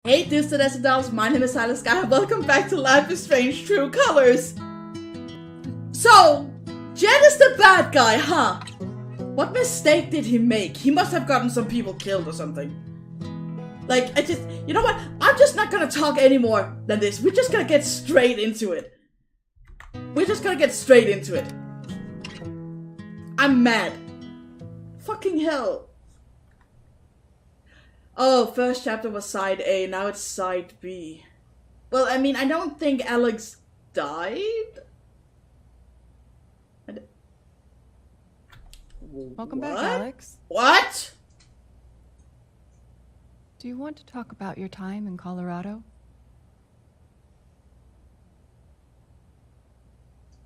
Hey dudettes and dudles, my name is Aylasky and welcome back to Life is Strange True Colors. So, Jed is the bad guy, huh? What mistake did he make? He must have gotten some people killed or something. Like, you know what? I'm just not gonna talk any more than this. We're just gonna get straight into it. I'm mad. Fucking hell. Oh, first chapter was side A, now it's side B. Well, I mean, I don't think Alex died. Welcome back, Alex. What? Do you want to talk about your time in Colorado?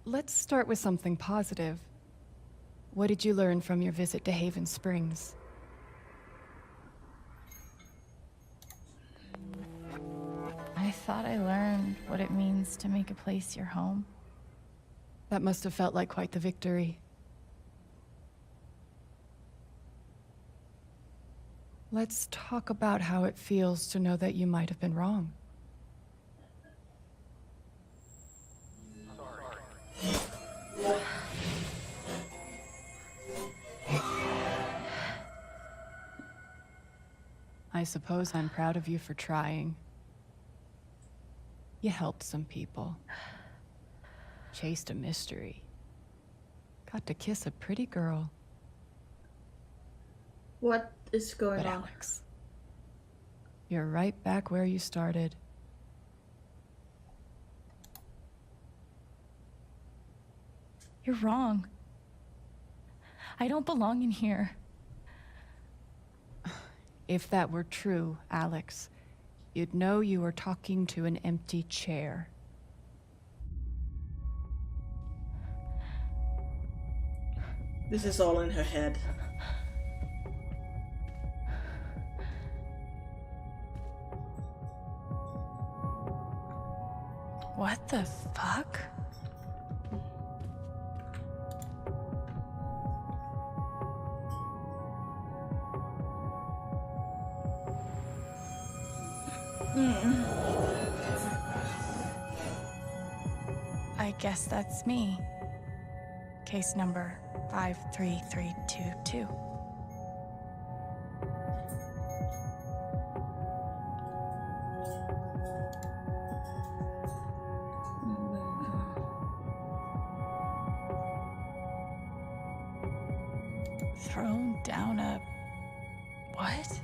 Let's start with something positive. What did you learn from your visit to Haven Springs? I thought I learned what it means to make a place your home. That must have felt like quite the victory. Let's talk about how it feels to know that you might have been wrong. I suppose I'm proud of you for trying. You helped some people. Chased a mystery. Got to kiss a pretty girl. What is going But on? Alex, you're right back where you started. You're wrong. I don't belong in here. If that were true, Alex, you'd know you were talking to an empty chair. This is all in her head. What the fuck? I guess that's me. Case number 53322. Thrown down a... what?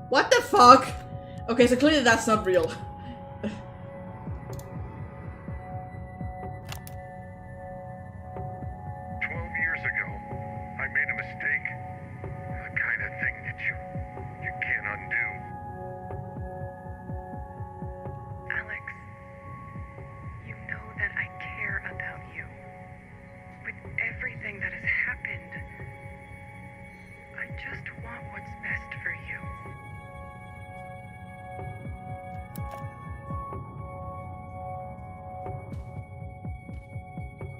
What the fuck? Okay, so clearly that's not real. 12 years ago, I made a mistake. The kind of thing that you can't undo. Alex, you know that I care about you. With everything that has happened, I just want what's best for you.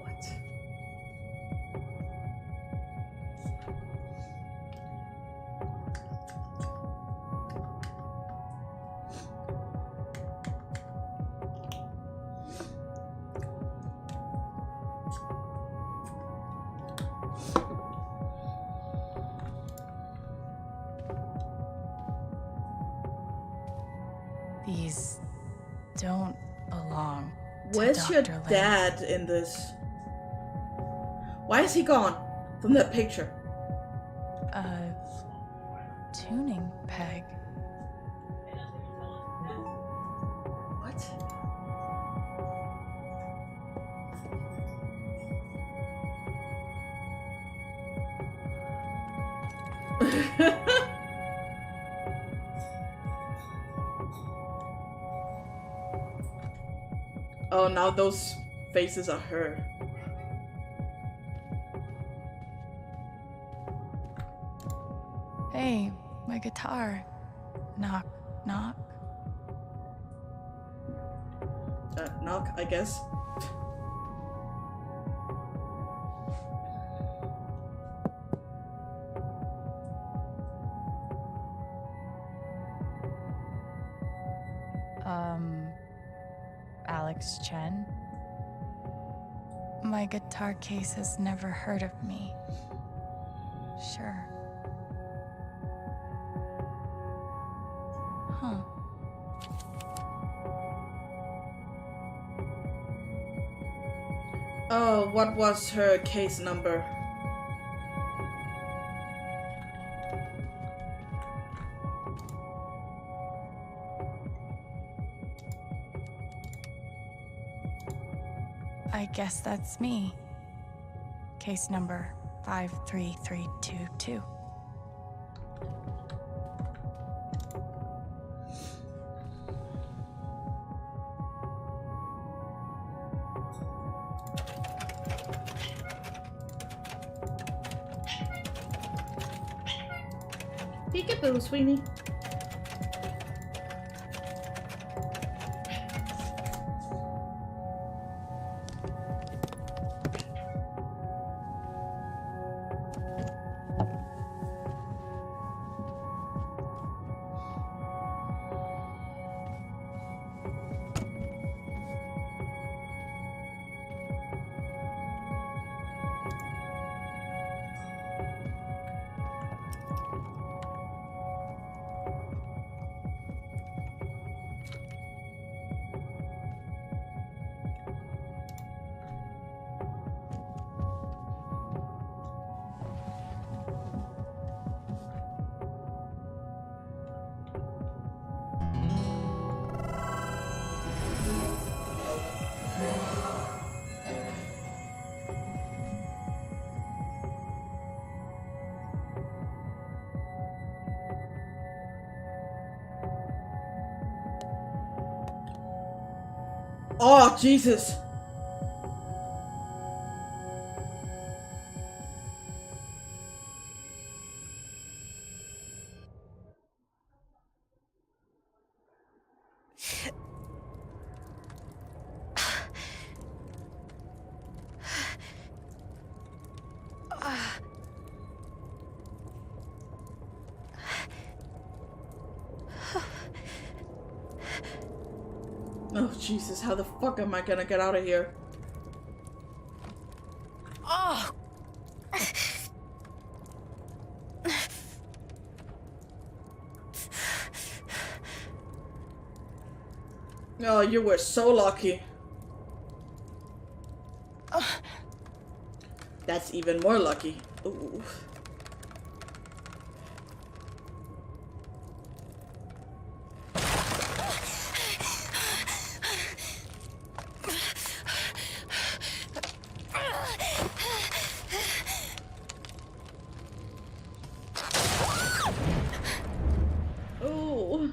What? These don't belong to Where's your Dr. Lin. dad in this? Why is he gone from that picture? A tuning peg. What? Oh, now those faces are her. Hey, my guitar. Knock, knock. Knock, I guess. Alex Chen? My guitar case has never heard of me. Sure. Huh. Oh, what was her case number? I guess that's me. Case number 53322. Peekaboo, Sweeney. Oh, Jesus. Oh, Jesus, how the fuck am I gonna get out of here? Oh! Oh, you were so lucky. That's even more lucky. Ooh. Ooh.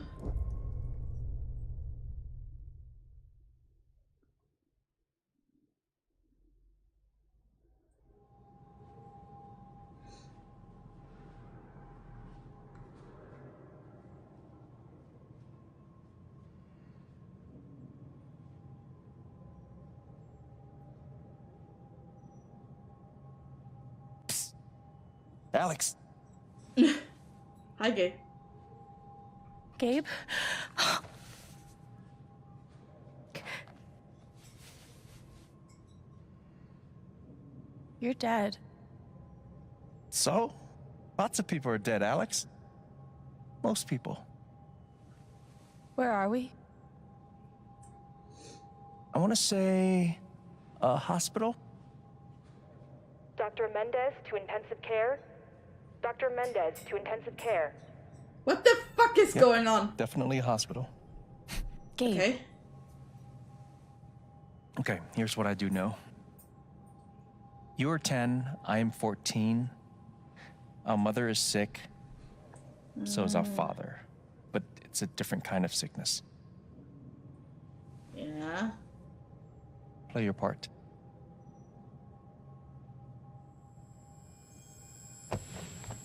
Alex. Hi, Gabe. Gabe? You're dead. So? Lots of people are dead, Alex. Most people. Where are we? I want to say a hospital. Dr. Mendez to intensive care. Dr. Mendez to intensive care. What the fuck is Yep, going on? Definitely a hospital. Gabe. Okay. Okay, here's what I do know. You are 10, I am 14. Our mother is sick. So is our father. But it's a different kind of sickness. Yeah. Play your part.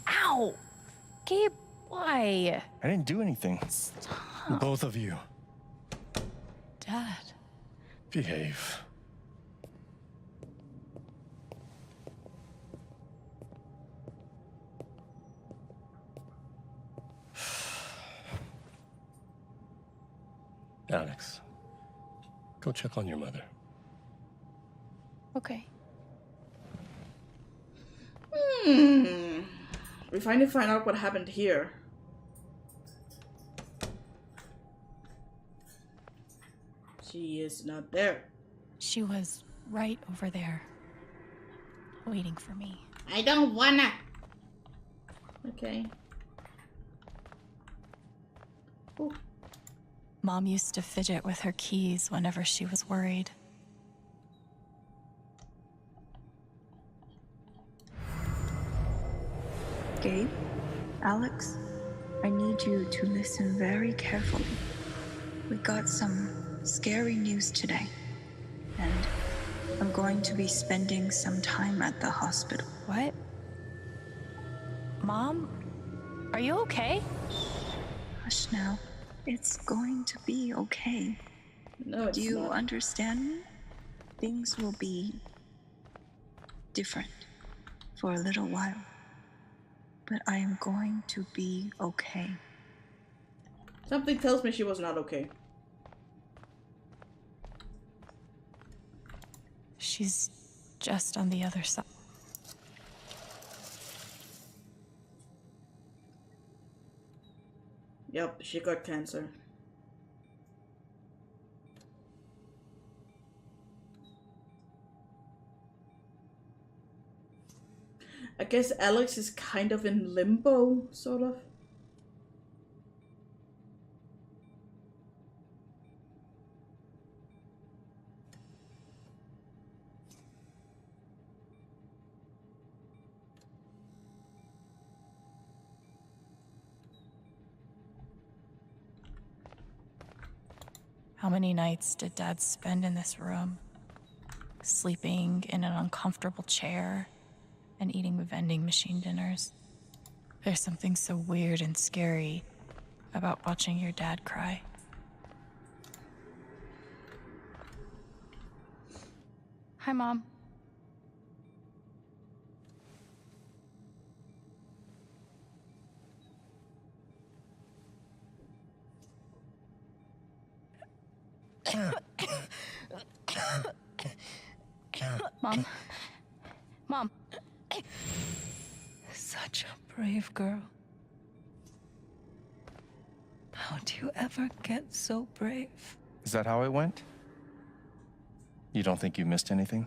Ow! Gabe, why? I didn't do anything. Stop. Both of you. Dad. Behave. Alex, go check on your mother. Okay. We finally find out what happened here. She is not there. She was right over there, waiting for me. I don't wanna. Okay. Ooh. Mom used to fidget with her keys whenever she was worried. Gabe, Alex, I need you to listen very carefully. We got some scary news today, and I'm going to be spending some time at the hospital. What? Mom? Are you okay? Hush now. It's going to be okay. No, it's Do you not. understand me? Things will be different for a little while. But I am going to be okay. Something tells me she was not okay. She's just on the other side. Yep, she got cancer. I guess Alex is kind of in limbo, sort of. How many nights did Dad spend in this room? Sleeping in an uncomfortable chair and eating vending machine dinners. There's something so weird and scary about watching your dad cry. Hi, Mom. Mom. Mom. Such a brave girl. How'd you ever get so brave? Is that how it went? You don't think you missed anything?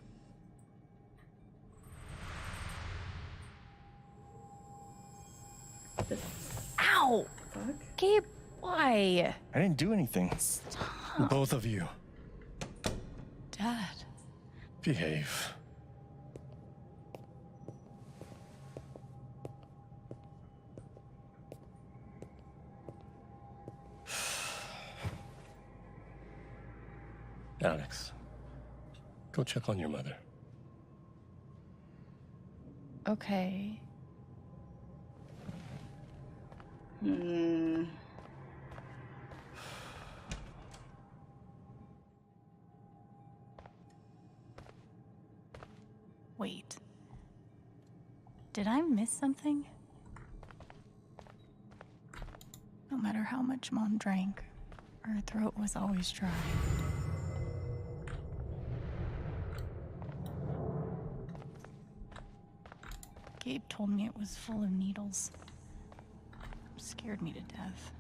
Ow! Fuck. Gabe, why? I didn't do anything. Stop. Both of you. Dad. Behave. Alex, go check on your mother. Okay. Wait. Did I miss something? No matter how much Mom drank, her throat was always dry. Gabe told me it was full of needles. Scared me to death.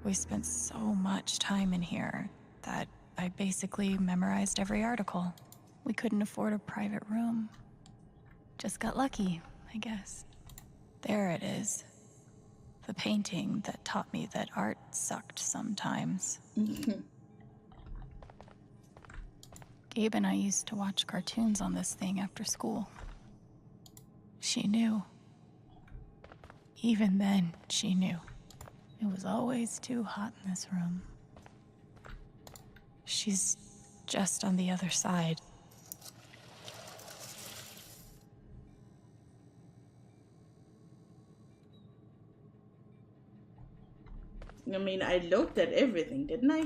We spent so much time in here that I basically memorized every article. We couldn't afford a private room. Just got lucky, I guess. There it is. The painting that taught me that art sucked sometimes. Gabe and I used to watch cartoons on this thing after school. She knew. Even then, she knew. It was always too hot in this room. She's just on the other side, I mean, I looked at everything, didn't I?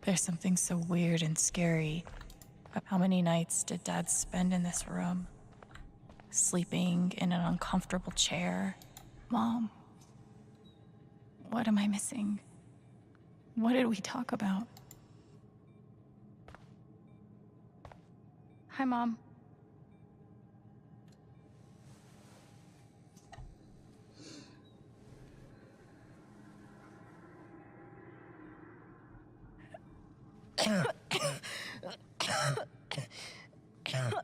There's something so weird and scary. How many nights did Dad spend in this room? Sleeping in an uncomfortable chair? Mom, what am I missing? What did we talk about? Hi, Mom.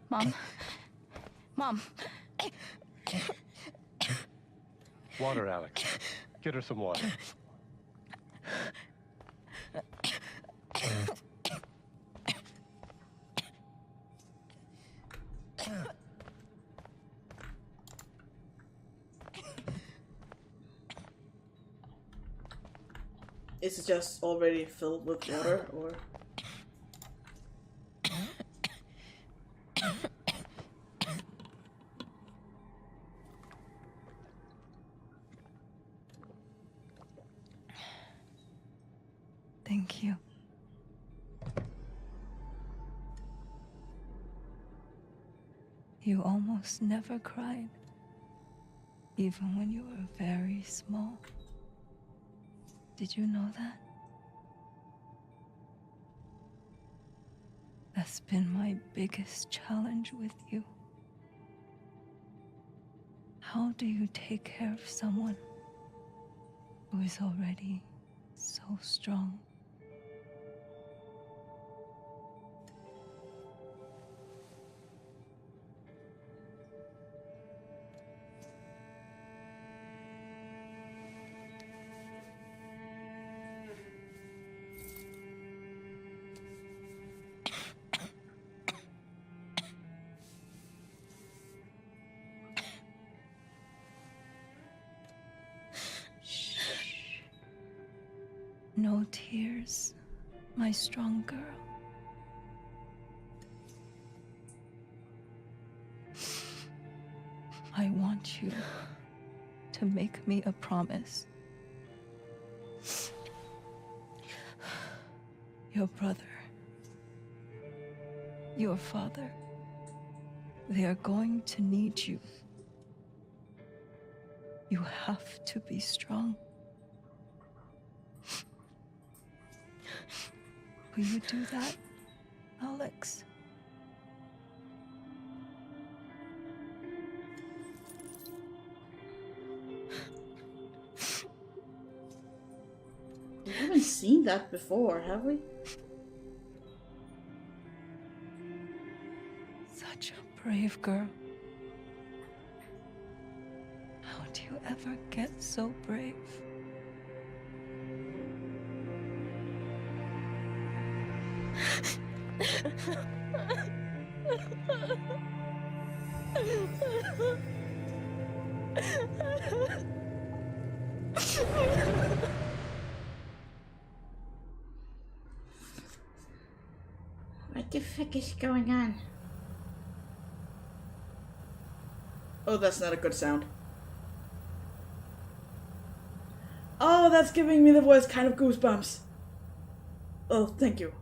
Mom. Mom. Water, Alex. Get her some water. Is it just already filled with water, or? Thank you. You almost never cried, even when you were very small. Did you know that? That's been my biggest challenge with you. How do you take care of someone who is already so strong? No tears, my strong girl. I want you to make me a promise. Your brother, your father, they are going to need you. You have to be strong. Will you do that, Alex? We haven't seen that before, have we? Such a brave girl. How do you ever get so brave? What the fuck is going on? Oh, that's not a good sound. Oh, that's giving me the voice kind of goosebumps. Oh, thank you.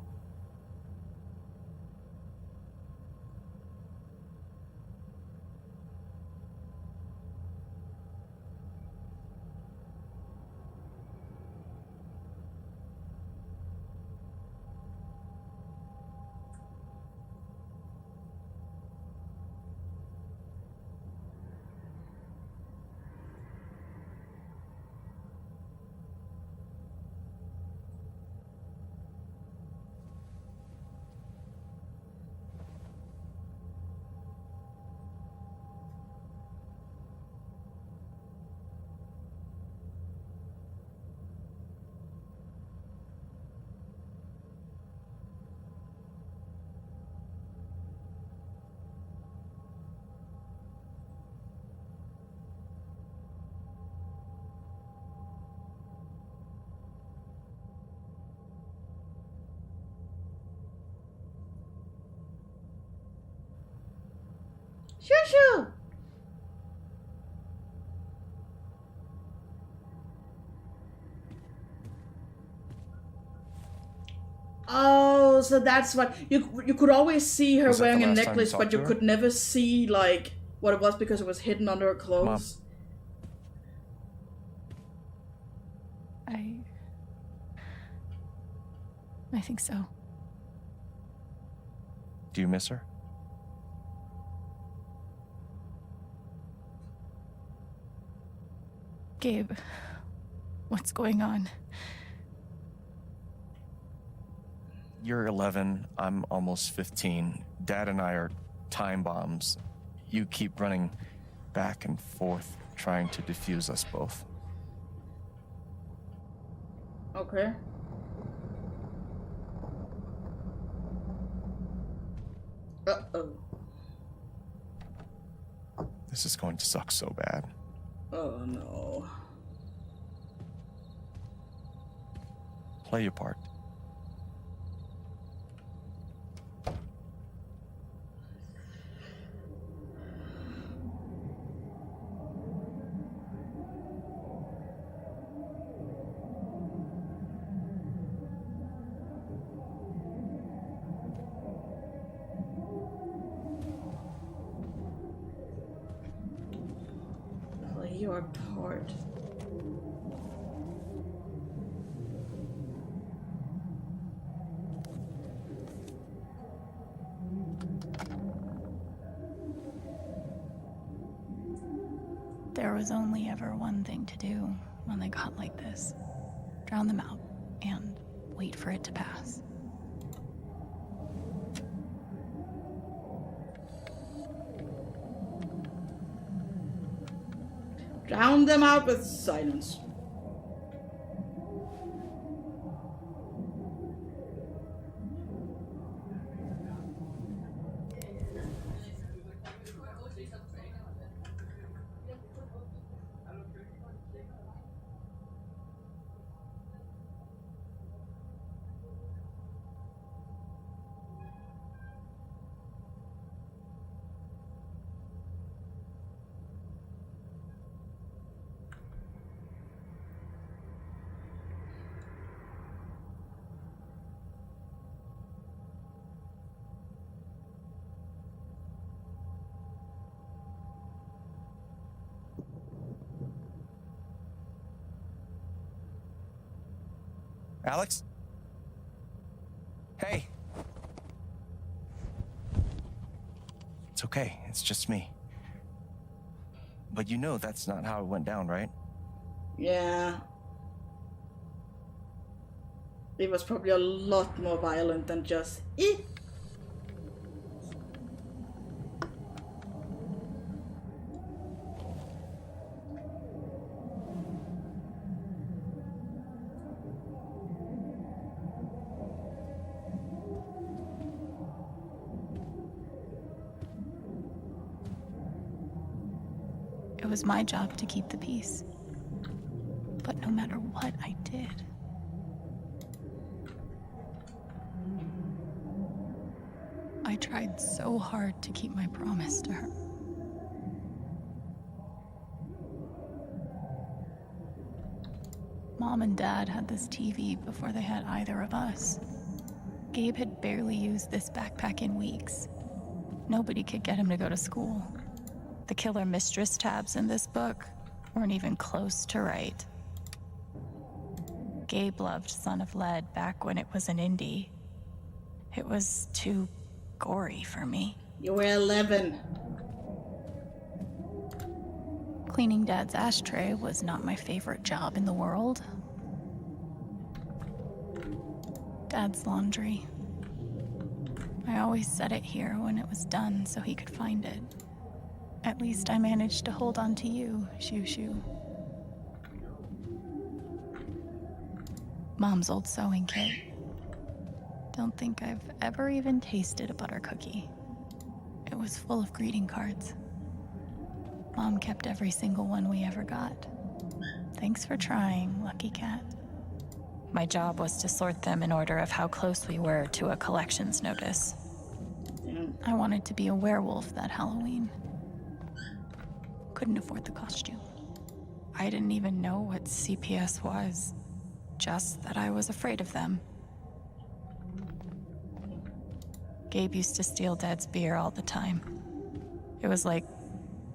Shoo shoo! Oh, so that's what you could always see her Was that the wearing a last time you necklace, talked but you to her? could never see like what it was because it was hidden under her clothes. I think so. Do you miss her? Gabe, what's going on? You're 11, I'm almost 15. Dad and I are time bombs. You keep running back and forth, trying to defuse us both. Okay. Uh-oh. This is going to suck so bad. Oh no. Play your part. Play your part. There was only ever one thing to do when they got like this. Drown them out and wait for it to pass. Drown them out with silence. Alex? Hey. It's okay, it's just me. But you know that's not how it went down, right? Yeah. It was probably a lot more violent than just It was my job to keep the peace. But no matter what I did, I tried so hard to keep my promise to her. Mom and Dad had this TV before they had either of us. Gabe had barely used this backpack in weeks. Nobody could get him to go to school. The killer mistress tabs in this book weren't even close to right. Gabe loved Son of Lead back when it was an indie. It was too gory for me. you were 11. Cleaning Dad's ashtray was not my favorite job in the world. Dad's laundry. I always set it here when it was done so he could find it. At least I managed to hold on to you, Shoo Shoo. Mom's old sewing kit. Don't think I've ever even tasted a butter cookie. It was full of greeting cards. Mom kept every single one we ever got. Thanks for trying, Lucky Cat. My job was to sort them in order of how close we were to a collections notice. I wanted to be a werewolf that Halloween. Couldn't afford the costume. I didn't even know what CPS was, just that I was afraid of them. Gabe used to steal Dad's beer all the time. It was like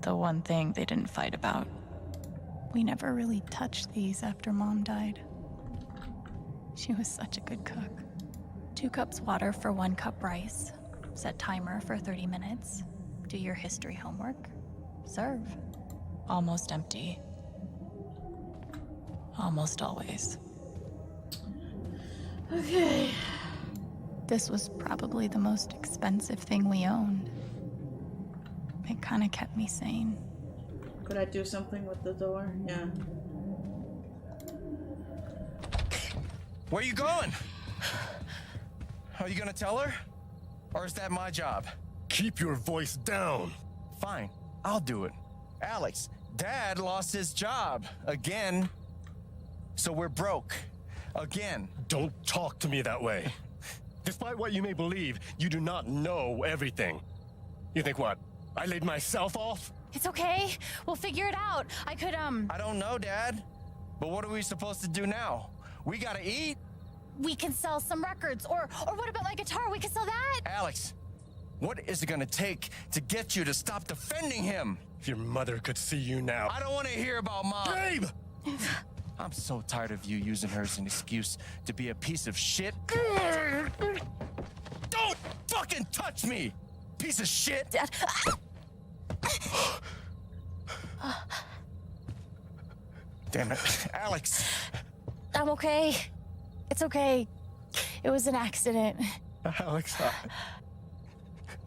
the one thing they didn't fight about. We never really touched these after Mom died. She was such a good cook. 2 cups water for 1 cup rice. Set timer for 30 minutes. Do your history homework. Serve. Almost empty. Almost always. Okay. This was probably the most expensive thing we owned. It kind of kept me sane. Could I do something with the door? Yeah. Where you going? Are you gonna tell her? Or is that my job? Keep your voice down. Fine, I'll do it. Alex, Dad lost his job again. So we're broke. Again. Don't talk to me that way. Despite what you may believe, you do not know everything. You think what? I laid myself off? It's okay. We'll figure it out. I don't know, Dad. But what are we supposed to do now? We gotta eat. We can sell some records. Or what about my guitar? We can sell that. Alex, what is it gonna take to get you to stop defending him? If your mother could see you now. I don't want to hear about Mom. Gabe! I'm so tired of you using her as an excuse to be a piece of shit. Don't fucking touch me, piece of shit! Dad. Damn it, Alex. I'm okay. It's okay. It was an accident. Alex,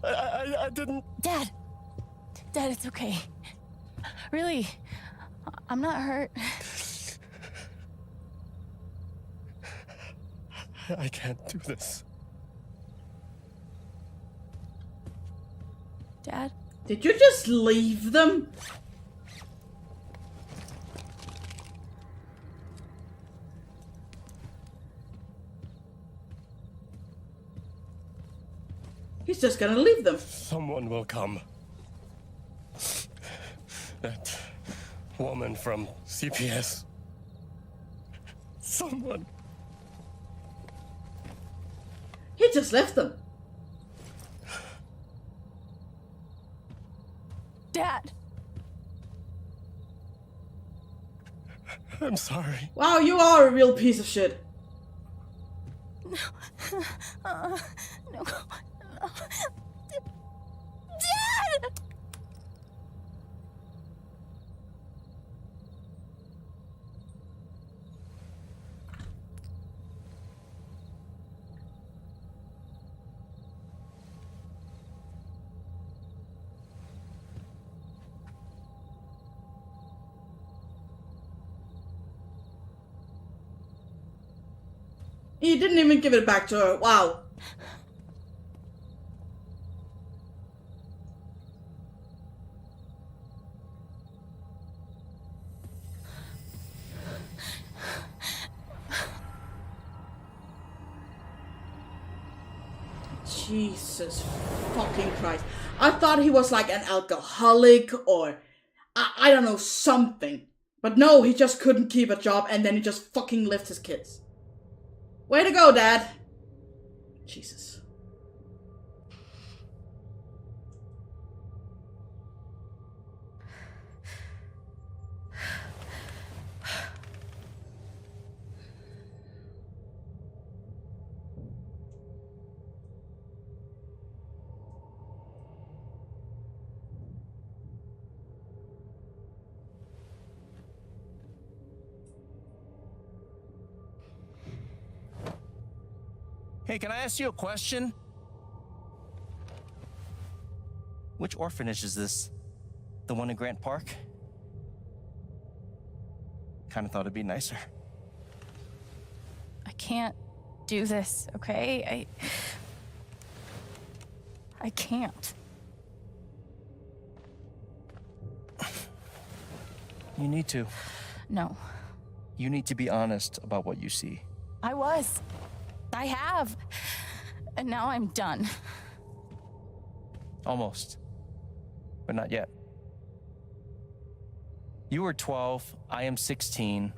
I didn't... Dad, it's okay. Really, I'm not hurt. I can't do this. Dad? Did you just leave them? He's just gonna leave them. Someone will come. That woman from CPS. Someone. He just left them. Dad. I'm sorry. Wow, you are a real piece of shit. No. No. Dad! He didn't even give it back to her. Wow. Jesus fucking Christ. I thought he was like an alcoholic or I don't know, something. But no, he just couldn't keep a job and then he just fucking left his kids. Way to go, Dad. Jesus. Hey, can I ask you a question? Which orphanage is this? The one in Grant Park? Kinda thought it'd be nicer. I can't do this, okay? I can't. You need to. No. You need to be honest about what you see. I was. I have. And now I'm done. Almost. But not yet. You were 12, I am 16.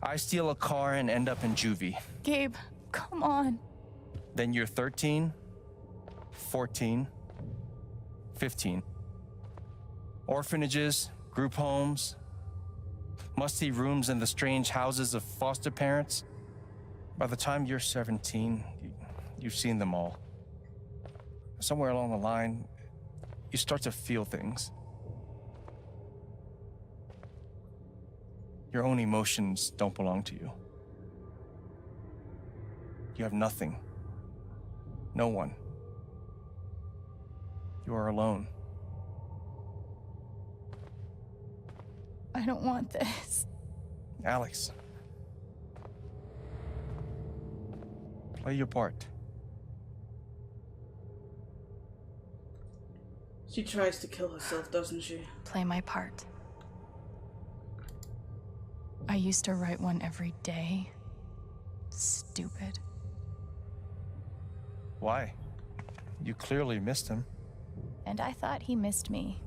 I steal a car and end up in juvie. Gabe, come on. Then you're 13, 14, 15. Orphanages, group homes, musty rooms in the strange houses of foster parents. By the time you're 17, you've seen them all. Somewhere along the line, you start to feel things. Your own emotions don't belong to you. You have nothing. No one. You are alone. I don't want this. Alex. Play your part. She tries to kill herself, doesn't she? Play my part. I used to write one every day. Stupid. Why? You clearly missed him. And I thought he missed me.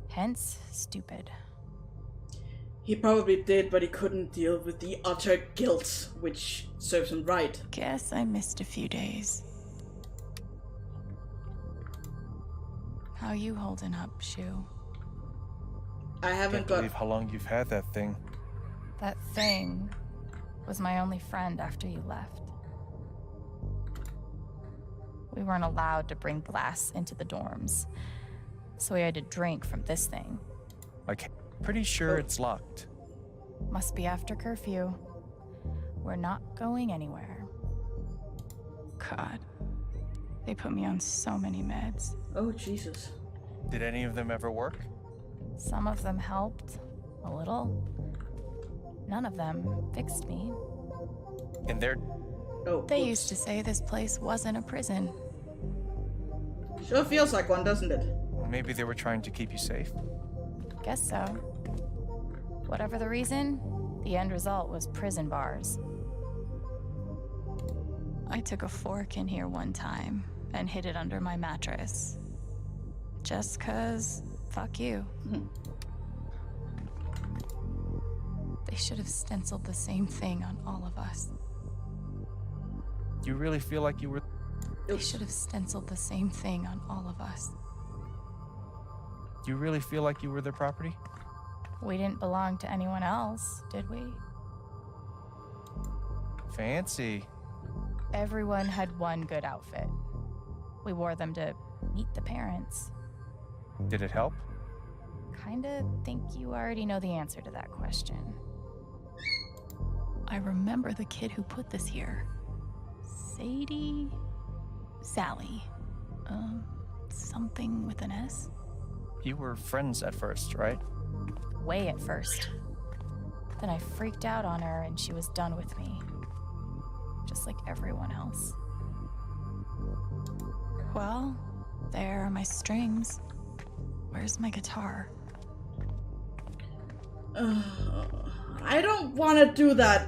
Hence, stupid. He probably did, but he couldn't deal with the utter guilt, which serves him right. Guess I missed a few days. How you holding up, Shu? I haven't Can't believe how long you've had that thing. That thing was my only friend after you left. We weren't allowed to bring glass into the dorms, so we had to drink from this thing. Like, pretty sure it's locked. Must be after curfew. We're not going anywhere. God, they put me on so many meds. Oh, Jesus. Did any of them ever work? Some of them helped, a little. None of them fixed me. And they're... Oh, they used to say this place wasn't a prison. Sure feels like one, doesn't it? Maybe they were trying to keep you safe. Guess so. Whatever the reason, the end result was prison bars. I took a fork in here one time and hid it under my mattress. Just 'cause, fuck you. They should have stenciled the same thing on all of us. You really feel like you were... They should have stenciled the same thing on all of us. You really feel like you were their property? We didn't belong to anyone else, did we? Fancy. Everyone had one good outfit. We wore them to meet the parents. Did it help? Kinda think you already know the answer to that question. I remember the kid who put this here. Sadie? Sally. Something with an S? You were friends at first, right? Way at first. Then I freaked out on her and she was done with me. Just like everyone else. Well, there are my strings. Where's my guitar? I don't want to do that.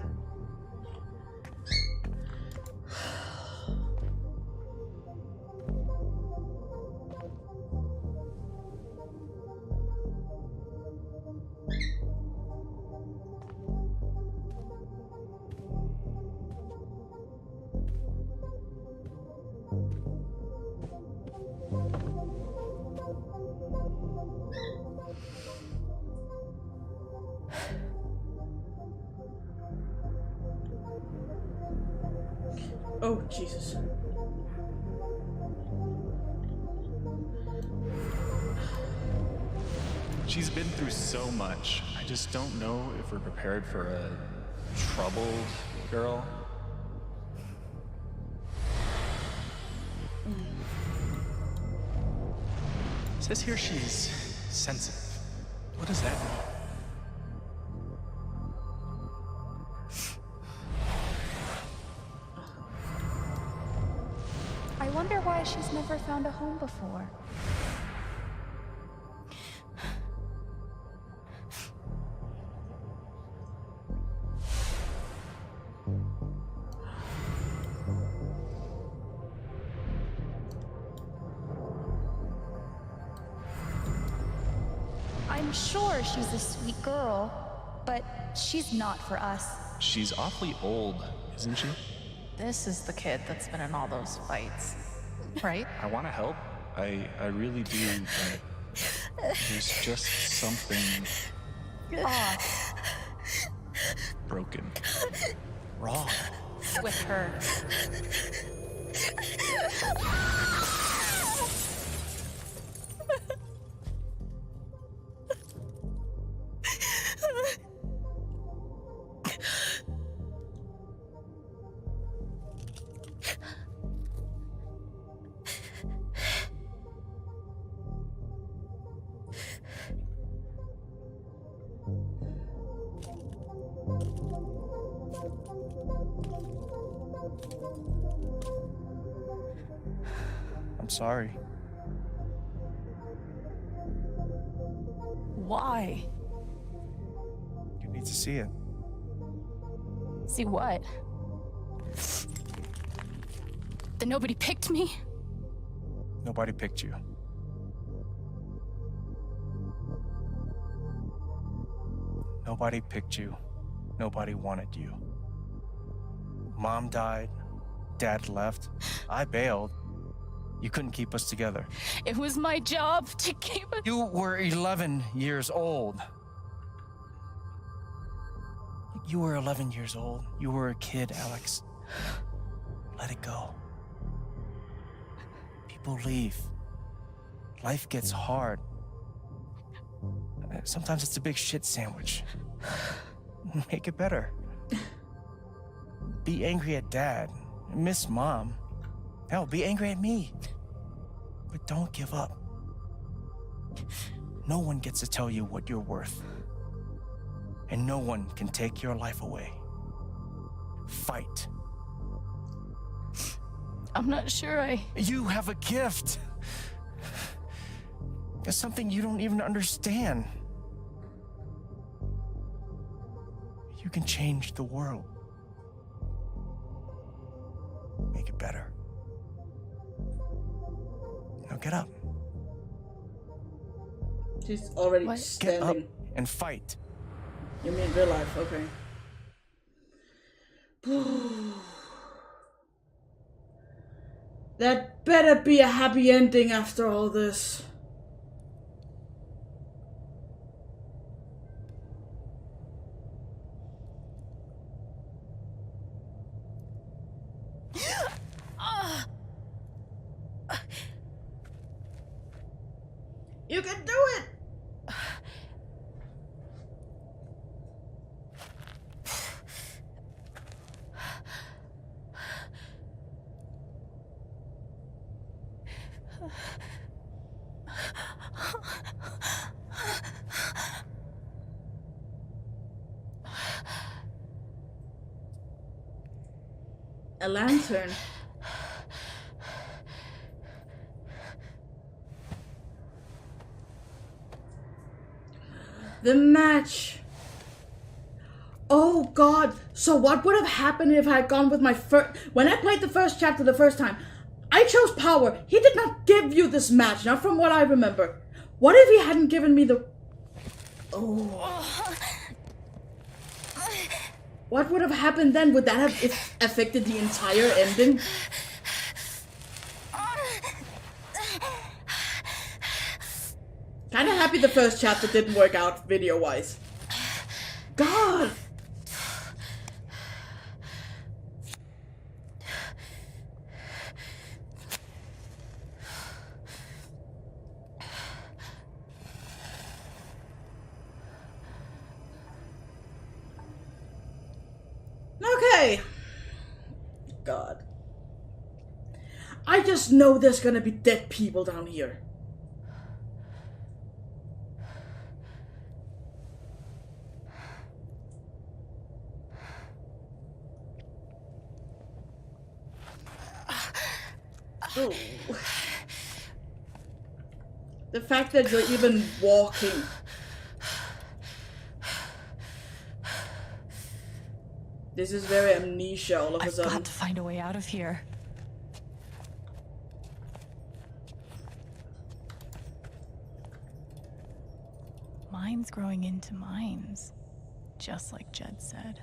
Oh, Jesus. She's been through so much. I just don't know if we're prepared for a troubled girl. It says here she's sensitive. What does that mean? I wonder why she's never found a home before. I'm sure she's a sweet girl, but she's not for us. She's awfully old, isn't she? This is the kid that's been in all those fights, right? I want to help. I really do, but there's just something Off broken. Wrong. with her. I'm sorry. Why? You need to see it. See what? That nobody picked me? Nobody picked you. Nobody picked you. Nobody wanted you. Mom died. Dad left. I bailed. You couldn't keep us together. It was my job to keep us. You were 11 years old. You were 11 years old. You were a kid, Alex. Let it go. People leave. Life gets hard. Sometimes it's a big shit sandwich. Make it better. Be angry at Dad. Miss Mom. Hell, be angry at me. But don't give up. No one gets to tell you what you're worth. And no one can take your life away. Fight. I'm not sure You have a gift. It's something you don't even understand. You can change the world. Make it better. Now get up. She's already Get up standing. and fight. You mean real life? Okay. That better be a happy ending after all this. You can do it! A lantern. The match. Oh God. So what would have happened if I had gone with my when I played the first chapter the first time? I chose power. He did not give you this match, not from what I remember. What if he hadn't given me the... Oh. What would have happened then? Would that have affected the entire ending? Kinda happy the first chapter didn't work out video-wise. God! Okay. God. I just know there's gonna be dead people down here. Ooh. The fact that you're even walking. This is very amnesia all of a sudden. I've got to find a way out of here. Minds growing into minds, just like Jed said.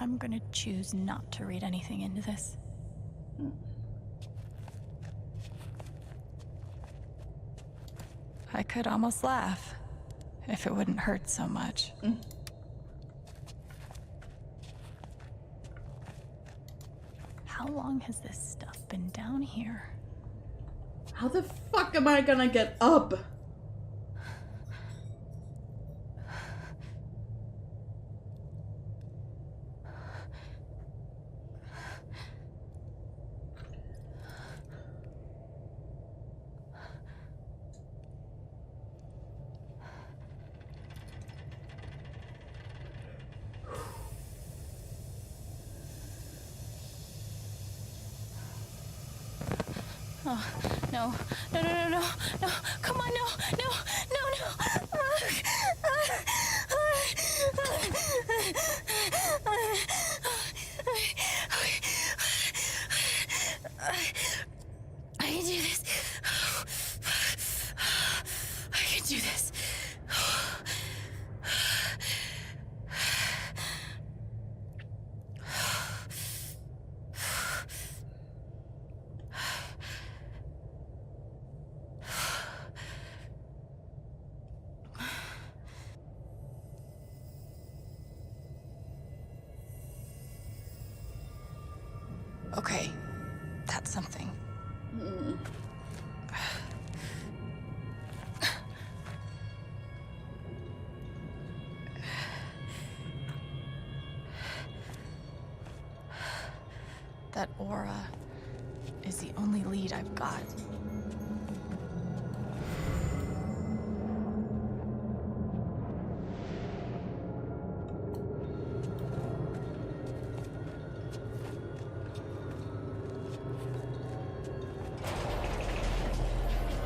I'm gonna choose not to read anything into this. I could almost laugh if it wouldn't hurt so much. How long has this stuff been down here? How the fuck am I gonna get up? Oh, no, no, no, no, no, no, come on, no, no, no, no. I can do this. I can do this. Okay, that's something. That aura is the only lead I've got.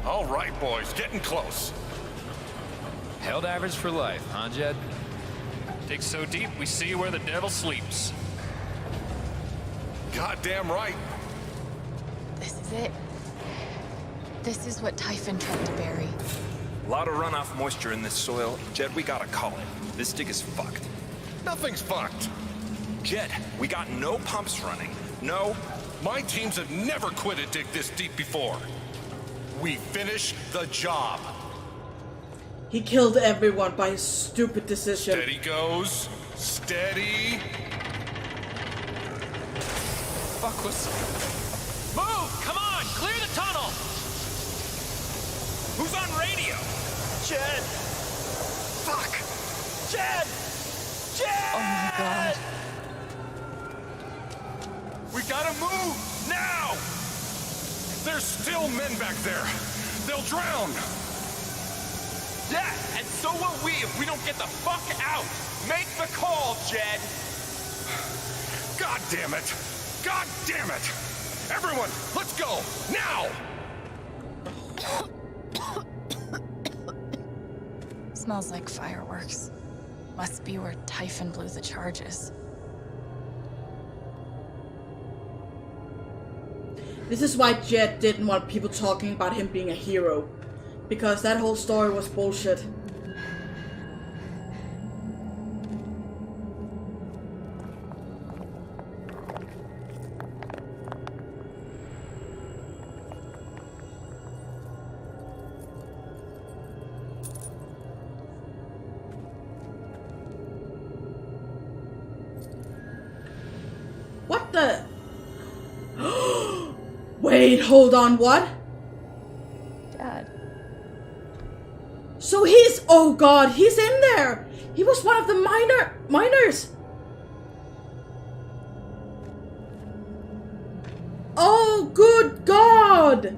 All right, boys, getting close. Held average for life, huh, Jed? Dig so deep, we see where the devil sleeps. Goddamn right. This is it. This is what Typhon tried to bury. A lot of runoff moisture in this soil. Jed, we gotta call it. This dig is fucked. Nothing's fucked. Jed, we got no pumps running. No. My teams have never quit a dig this deep before. We finish the job. He killed everyone by his stupid decision. Steady goes. Steady. Fuck was... Move! Come on! Clear the tunnel! Who's on radio? Jed! Fuck! Jed! Jed! Oh my god. We gotta move! Now! There's still men back there. They'll drown. Yeah, and so will we if we don't get the fuck out. Make the call, Jed. God damn it. God damn it. Everyone, let's go. Now! Smells like fireworks. Must be where Typhon blew the charges. This is why Jed didn't want people talking about him being a hero. Because that whole story was bullshit. What the? Wait, hold on, what? Dad. So he's, oh god, he's in there! He was one of the miners! Oh, good god!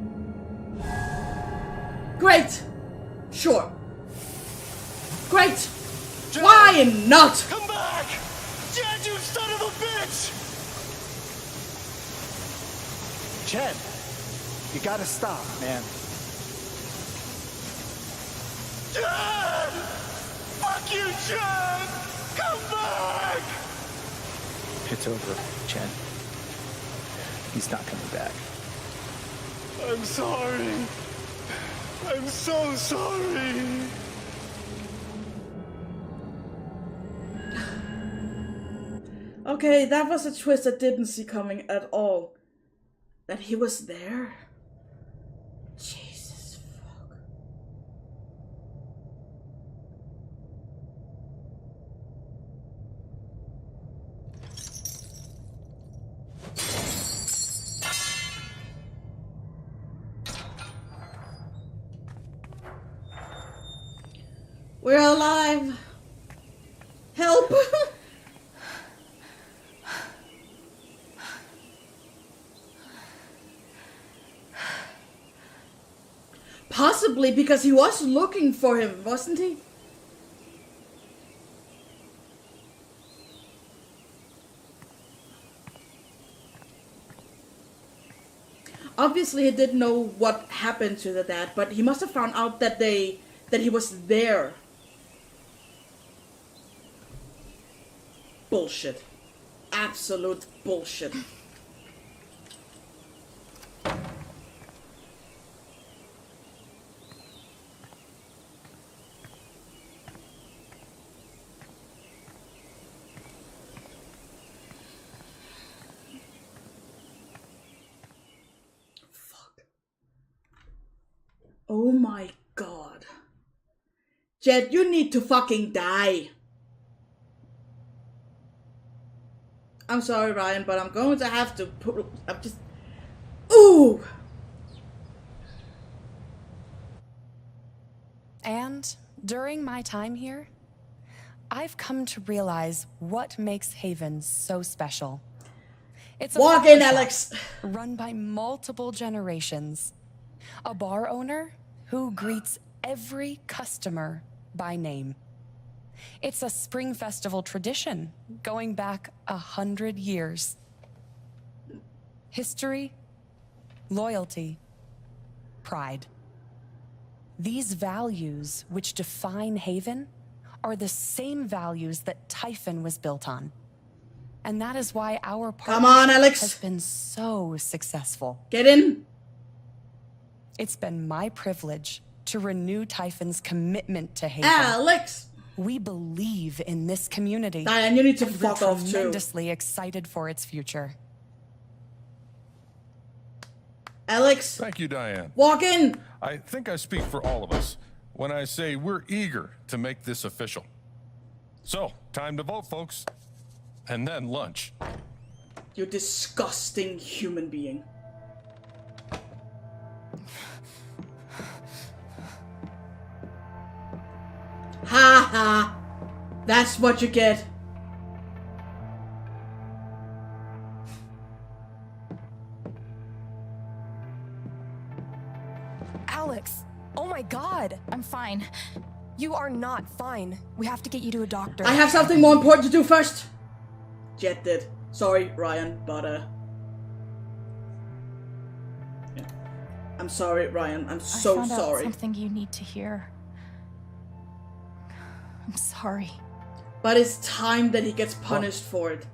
Great! Sure. Great! Why not? Come back! Jed, you son of a bitch! Jed, you gotta stop, man. Jed! Fuck you, Jed! Come back! It's over, Jed. He's not coming back. I'm sorry. I'm so sorry. Okay, that was a twist I didn't see coming at all. That he was there? Jesus fuck. We're alive! Help! Possibly because he was looking for him, wasn't he? Obviously he didn't know what happened to the dad, but he must have found out that he was there. Bullshit. Absolute bullshit. Oh my god. Jed, you need to fucking die. I'm sorry, Ryan, but I'm going to have to put... I'm just... Ooh! And during my time here, I've come to realize what makes Haven so special. It's a Walk flower in, shop Alex. run by multiple generations. A bar owner who greets every customer by name. It's a spring festival tradition going back 100 years. History, loyalty, pride. These values which define Haven are the same values that Typhon was built on. And that is why our partnership has been so successful. Get in. It's been my privilege to renew Typhon's commitment to Haven. Alex! We believe in this community. Diane, you need to and fuck we're off too. Tremendously excited for its future. Alex! Thank you, Diane. Walk in! I think I speak for all of us when I say we're eager to make this official. So, time to vote, folks. And then lunch. You disgusting human being. Ha ha! That's what you get. Alex! Oh my god! I'm fine. You are not fine. We have to get you to a doctor. I have something more important to do first. Jet did. Sorry, Ryan, but yeah. I'm sorry, Ryan. I'm so I found out sorry. something you need to hear. I'm sorry. But it's time that he gets punished for it.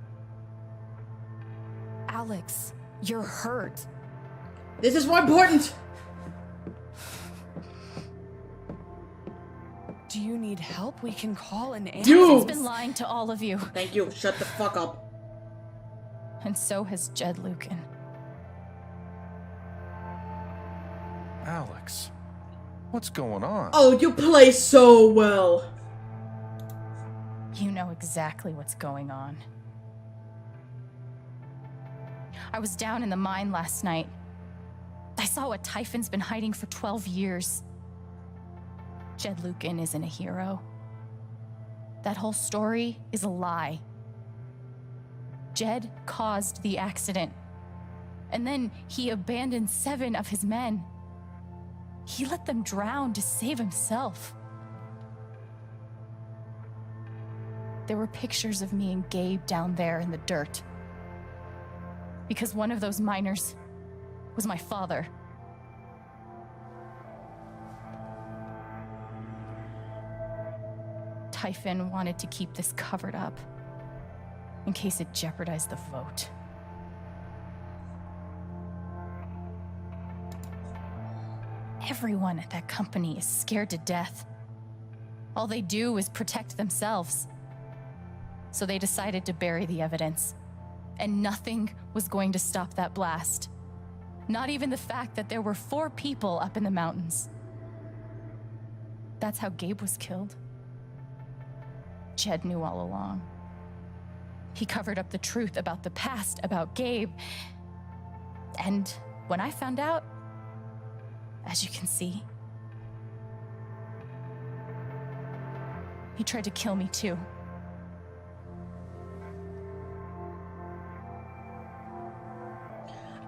Alex, you're hurt. This is more important. Do you need help? We can call an ambulance. Typhon's been lying to all of you. Thank you. Shut the fuck up. And so has Jed Lucan. Alex, what's going on? Oh, you play so well. You know exactly what's going on. I was down in the mine last night. I saw what Typhon's been hiding for 12 years. Jed Lucan isn't a hero. That whole story is a lie. Jed caused the accident. And then he abandoned 7 of his men. He let them drown to save himself. There were pictures of me and Gabe down there in the dirt. Because one of those miners was my father. Typhon wanted to keep this covered up in case it jeopardized the vote. Everyone at that company is scared to death. All they do is protect themselves. so they decided to bury the evidence. And nothing was going to stop that blast. Not even the fact that there were 4 people up in the mountains. That's how Gabe was killed. Jed knew all along. He covered up the truth about the past, about Gabe. And when I found out, as you can see, he tried to kill me too.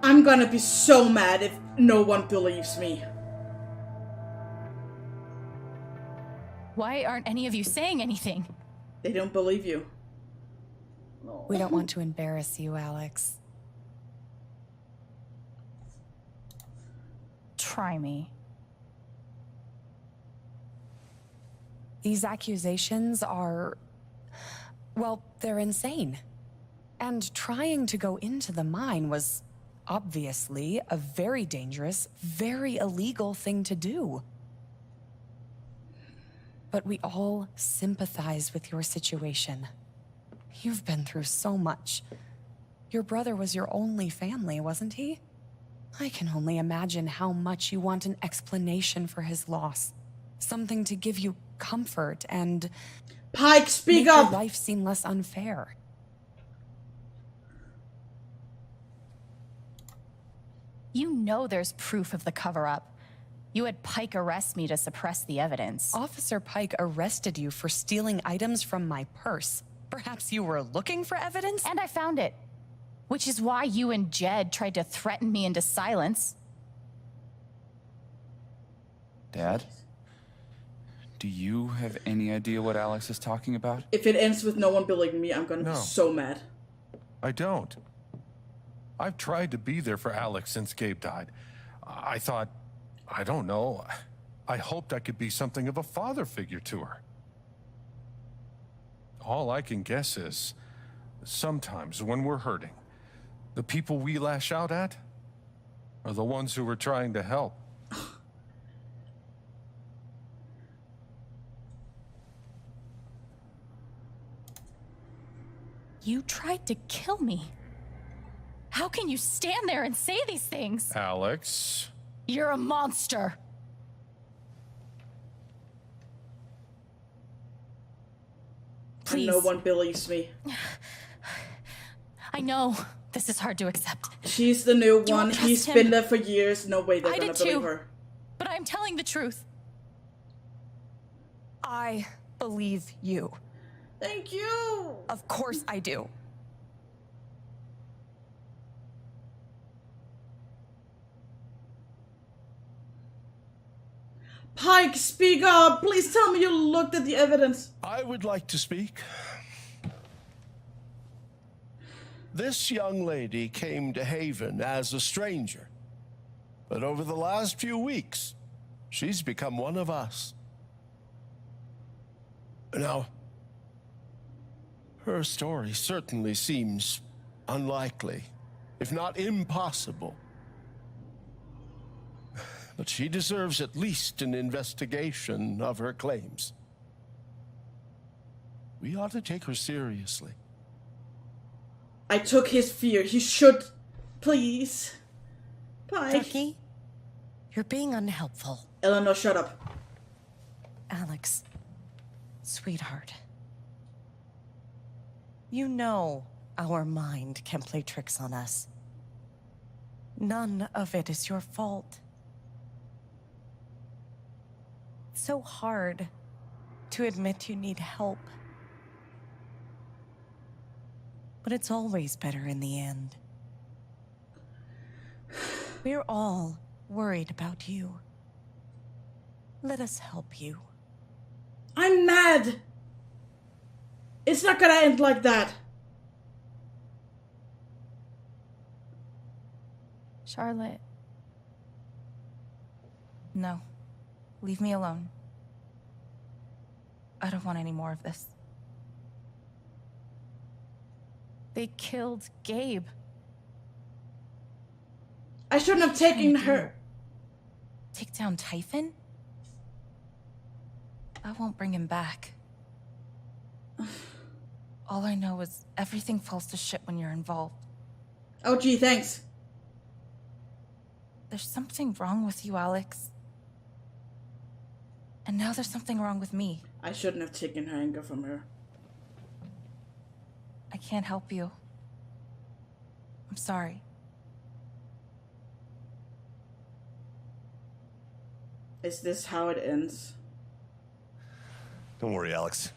I'm gonna be so mad if no one believes me. Why aren't any of you saying anything? They don't believe you. We don't want to embarrass you, Alex. Try me. These accusations are, well, they're insane. And trying to go into the mine was obviously a very dangerous, very illegal thing to do. But we all sympathize with your situation. You've been through so much. Your brother was your only family, wasn't he? I can only imagine how much you want an explanation for his loss. Something to give you comfort and Pike, speak make up! your life seem less unfair. You know there's proof of the cover-up. You had Pike arrest me to suppress the evidence. Officer Pike arrested you for stealing items from my purse. Perhaps you were looking for evidence? And I found it. Which is why you and Jed tried to threaten me into silence. Dad? Do you have any idea what Alex is talking about? If it ends with no one believing me, I'm gonna be so mad. I don't. I've tried to be there for Alex since Gabe died. I thought, I don't know, I hoped I could be something of a father figure to her. All I can guess is, sometimes when we're hurting, the people we lash out at are the ones who are trying to help. You tried to kill me. How can you stand there and say these things? Alex. You're a monster. And no one believes me. I know this is hard to accept. She's the new You one. won't trust He's him. been there for years. No way they're I gonna did believe too. her. But I'm telling the truth. I believe you. Thank you. Of course I do. Pike, speak up. Please tell me you looked at the evidence. I would like to speak. This young lady came to Haven as a stranger, but over the last few weeks, she's become one of us. Now, her story certainly seems unlikely, if not impossible. But she deserves at least an investigation of her claims. We ought to take her seriously. I took his fear. He should. Please. Pike. Ducky, you're being unhelpful. Eleanor, shut up. Alex, sweetheart. You know our mind can play tricks on us. None of it is your fault. It's so hard to admit you need help. But it's always better in the end. We're all worried about you. Let us help you. I'm mad. It's not gonna end like that. Charlotte. No. Leave me alone. I don't want any more of this. They killed Gabe. I shouldn't have taken her. Take down Typhon? I won't bring him back. All I know is everything falls to shit when you're involved. Oh, gee, thanks. There's something wrong with you, Alex. And now there's something wrong with me. I shouldn't have taken her anger from her. I can't help you. I'm sorry. Is this how it ends? Don't worry, Alex.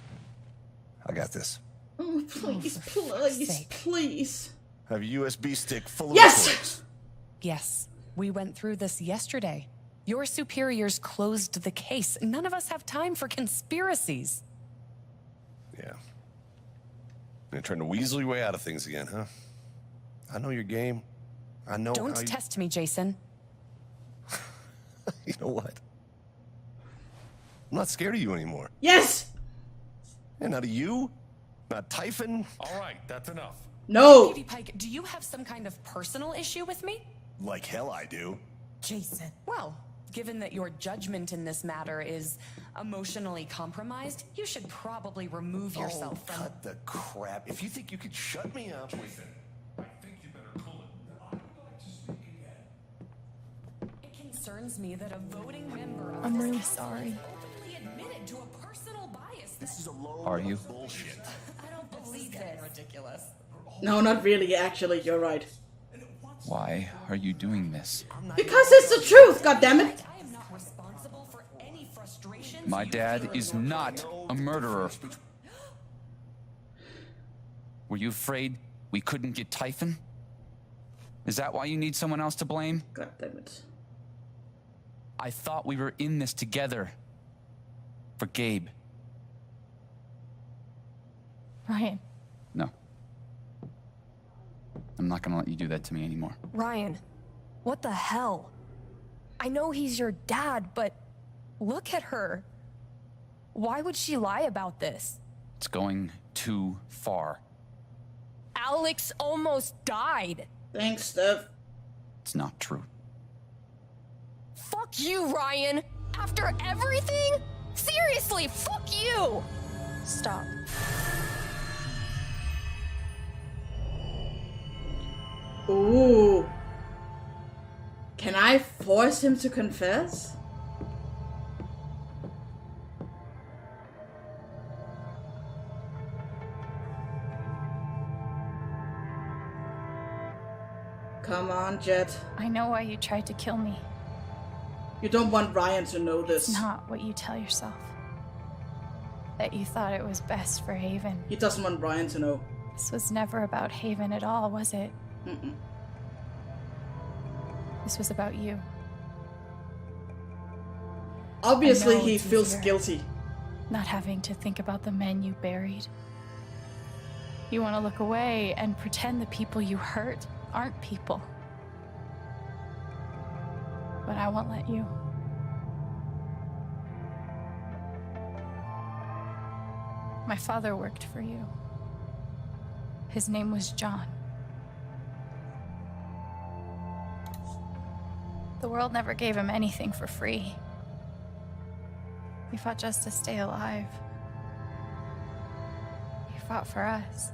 I got this. Oh, please, please, please. I have a USB stick full of Yes! recordings. Yes, we went through this yesterday. Your superiors closed the case. None of us have time for conspiracies. Yeah. You're trying to weasel your way out of things again, huh? I know your game. I know Don't how you... test me, Jason. You know what? I'm not scared of you anymore. Yes! And not of you, not Typhon. All right, that's enough. No! Katie Pike, do you have some kind of personal issue with me? Like hell I do. Jason. Well, given that your judgment in this matter is emotionally compromised, you should probably remove yourself from... Cut the crap. If you think you could shut me up... Jason, I think you better pull it. I would like to speak again. It concerns me that a voting member of I'm this really council sorry. has openly admitted to a personal bias. This is a load Are you? of bullshit. I don't believe this. Ridiculous. No, not really, actually, you're right. Why are you doing this? Because it's the truth, goddammit! I am not responsible for any frustration. My dad is not a murderer. Were you afraid we couldn't get Typhon? Is that why you need someone else to blame? Goddammit. I thought we were in this together. For Gabe. Ryan. No. I'm not gonna let you do that to me anymore. Ryan, what the hell? I know he's your dad, but look at her. Why would she lie about this? It's going too far. Alex almost died. Thanks, Steph. It's not true. Fuck you, Ryan. After everything? Seriously, fuck you. Stop. Ooh. Can I force him to confess? Come on, Jet. I know why you tried to kill me. You don't want Ryan to know this. It's not what you tell yourself. That you thought it was best for Haven. He doesn't want Ryan to know. This was never about Haven at all, was it? Mm-mm. This was about you. Obviously, I know he it's feels easier guilty. Not having to think about the men you buried. You want to look away and pretend the people you hurt aren't people. But I won't let you. My father worked for you. His name was John. The world never gave him anything for free. He fought just to stay alive. He fought for us.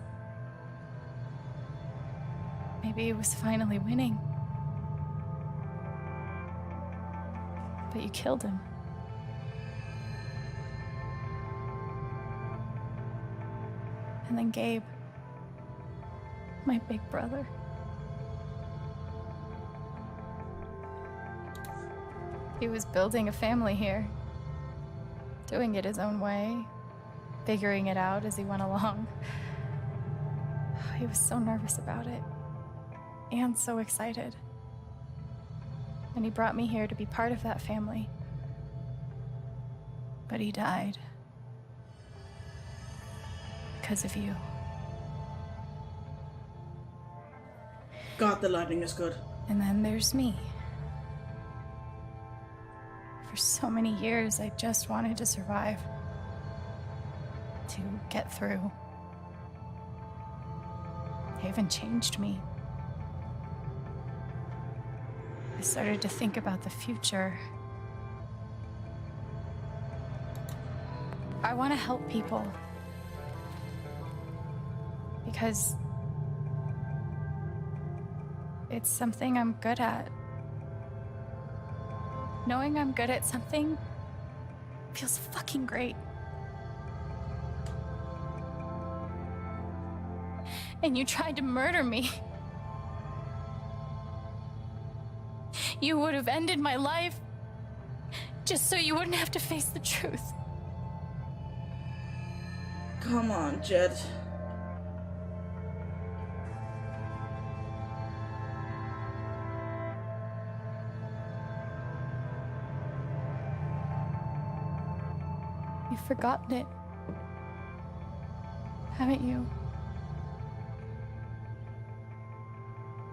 Maybe he was finally winning. But you killed him. And then Gabe, my big brother. He was building a family here, doing it his own way, figuring it out as he went along. He was so nervous about it, and so excited. And he brought me here to be part of that family. But he died. Because of you. God, the lighting is good. And then there's me. For so many years, I just wanted to survive. To get through. Haven changed me. I started to think about the future. I want to help people. because it's something I'm good at. Knowing I'm good at something feels fucking great. And you tried to murder me. You would have ended my life just so you wouldn't have to face the truth. Come on, Jed. You've forgotten it, haven't you?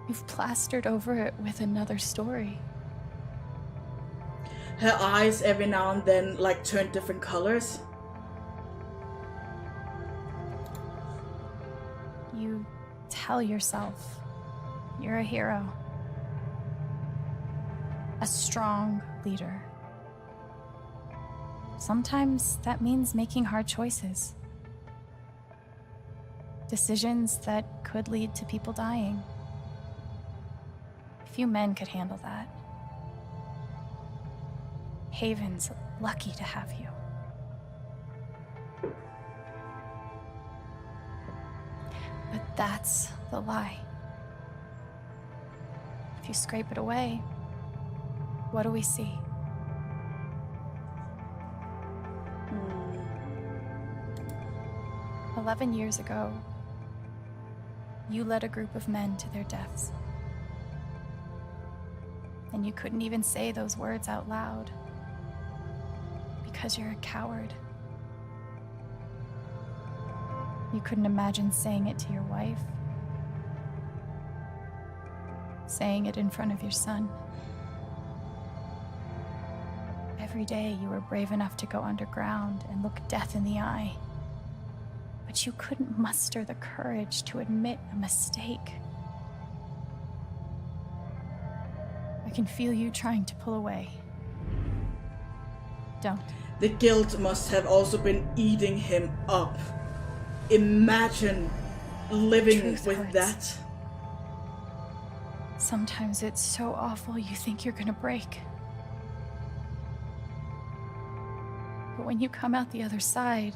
You've plastered over it with another story. Her eyes every now and then like turn different colors. You tell yourself you're a hero, a strong leader. Sometimes that means making hard choices. Decisions that could lead to people dying. Few men could handle that. Haven's lucky to have you. But that's the lie. If you scrape it away, what do we see? 11 years ago, you led a group of men to their deaths. And you couldn't even say those words out loud because you're a coward. You couldn't imagine saying it to your wife, saying it in front of your son. Every day you were brave enough to go underground and look death in the eye, but you couldn't muster the courage to admit a mistake. I can feel you trying to pull away. Don't. The guilt must have also been eating him up. Imagine living with hurts. that. Sometimes it's so awful you think you're gonna break. But when you come out the other side,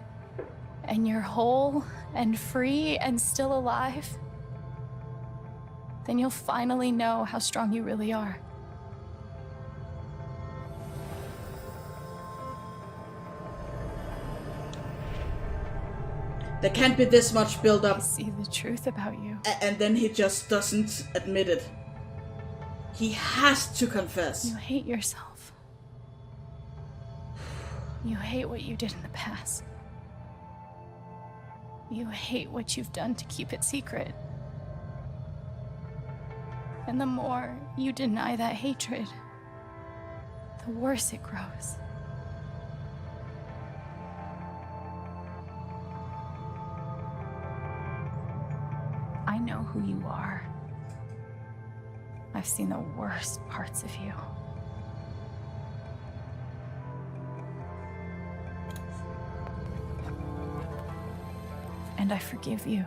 and you're whole and free and still alive, then you'll finally know how strong you really are. There can't be this much build up. I see the truth about you. And then he just doesn't admit it. He has to confess. You hate yourself. You hate what you did in the past. You hate what you've done to keep it secret. And the more you deny that hatred, the worse it grows. I know who you are. I've seen the worst parts of you. And I forgive you.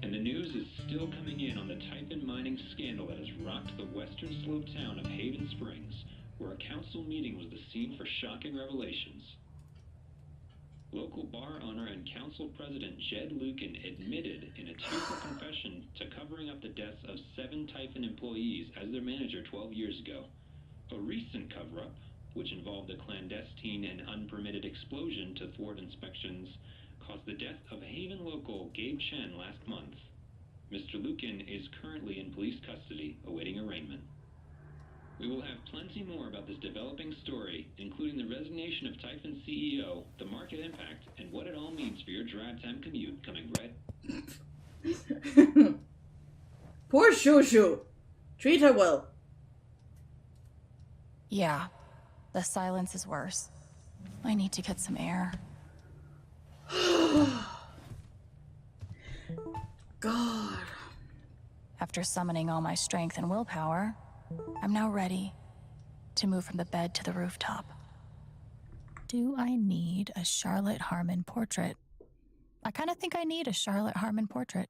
And the news is still coming in on the Typhon mining scandal that has rocked the western slope town of Haven Springs, where a council meeting was the scene for shocking revelations. Local bar owner and council president Jed Lucan admitted in a tearful confession to covering up the deaths of 7 Typhon employees as their manager 12 years ago. A recent cover-up, which involved a clandestine and unpermitted explosion to thwart inspections, caused the death of Haven local Gabe Chen last month. Mr. Lucan is currently in police custody, awaiting arraignment. We will have plenty more about this developing story, including the resignation of Typhon CEO, the market impact, and what it all means for your drive time commute coming right. Poor Shushu. Treat her well. Yeah, the silence is worse. I need to get some air. God. After summoning all my strength and willpower, I'm now ready to move from the bed to the rooftop. Do I need a Charlotte Harmon portrait? I kind of think I need a Charlotte Harmon portrait.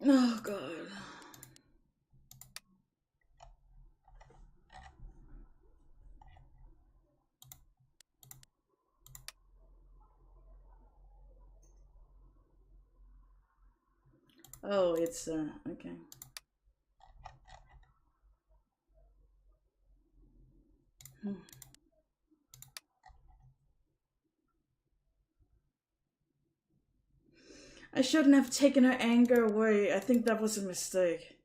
Oh, God. Oh, it's, okay. I shouldn't have taken her anger away. I think that was a mistake.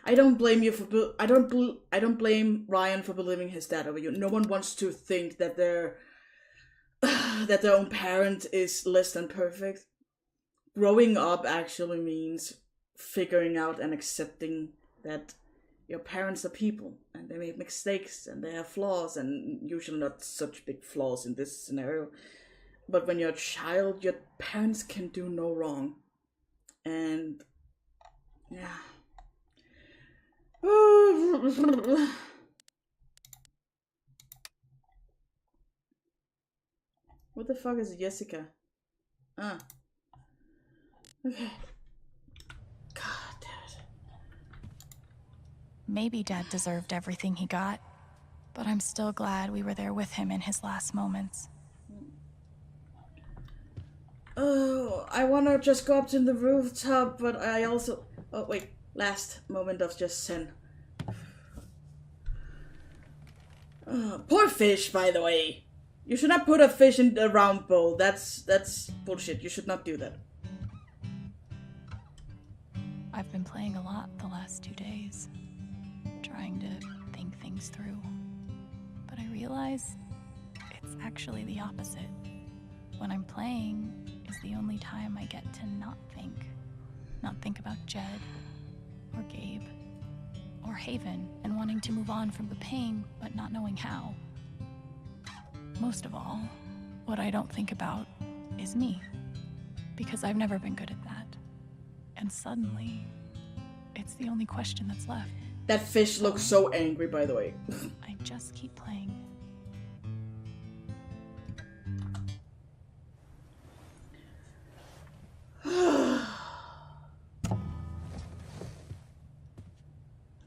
I don't blame you for I don't blame Ryan for believing his dad over you. No one wants to think that their own parent is less than perfect. Growing up actually means figuring out and accepting that your parents are people and they make mistakes and they have flaws, and usually not such big flaws in this scenario. But when you're a child, your parents can do no wrong. And yeah. What the fuck is Jessica? Ah. Okay. God damn it. Maybe Dad deserved everything he got, but I'm still glad we were there with him in his last moments. Oh, I wanna just go up to the rooftop, but I also... Oh, wait. Last moment of just sin. Poor fish, by the way. You should not put a fish in a round bowl. That's bullshit. You should not do that. I've been playing a lot the last 2 days, trying to think things through. But I realize it's actually the opposite. When I'm playing is the only time I get to not think. Not think about Jed, or Gabe, or Haven, and wanting to move on from the pain, but not knowing how. Most of all, what I don't think about is me, because I've never been good at that. And suddenly, it's the only question that's left. That fish looks so angry, by the way. I just keep playing.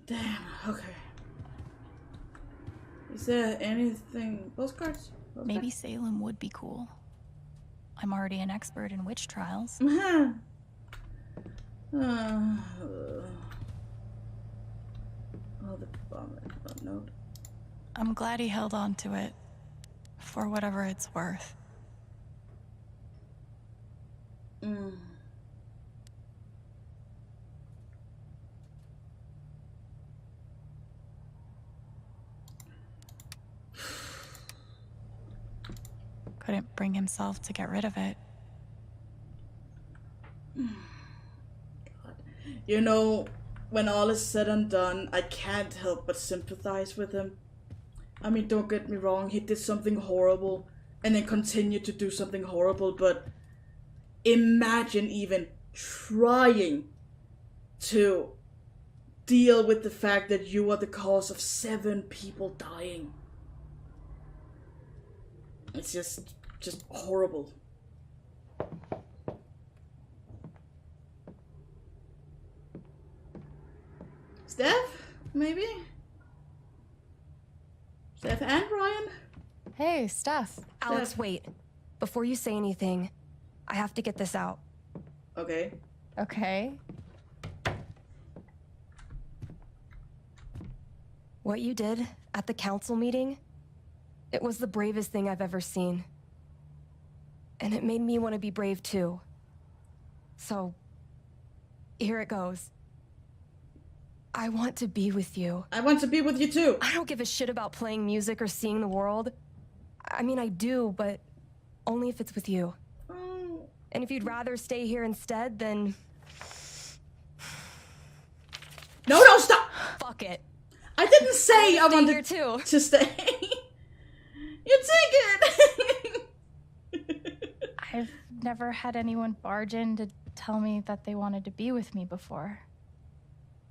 Damn, okay. Is there anything... Postcards? Maybe Salem would be cool. I'm already an expert in witch trials. Oh, the note. I'm glad he held on to it, for whatever it's worth. Couldn't bring himself to get rid of it. God. You know, when all is said and done, I can't help but sympathize with him. I mean, don't get me wrong, he did something horrible and then continued to do something horrible, but imagine even trying to deal with the fact that you are the cause of 7 people dying. It's just horrible. Steph, maybe? Steph and Ryan? Hey, Steph. Alex, Steph. wait. Before you say anything, I have to get this out. Okay. Okay. What you did at the council meeting, it was the bravest thing I've ever seen. And it made me want to be brave too. So, here it goes. I want to be with you. I want to be with you too. I don't give a shit about playing music or seeing the world. I mean, I do, but only if it's with you. Oh. And if you'd rather stay here instead, then... No, stop! Fuck it. I didn't say I wanted here too. to stay. You take it! I've never had anyone barge in to tell me that they wanted to be with me before.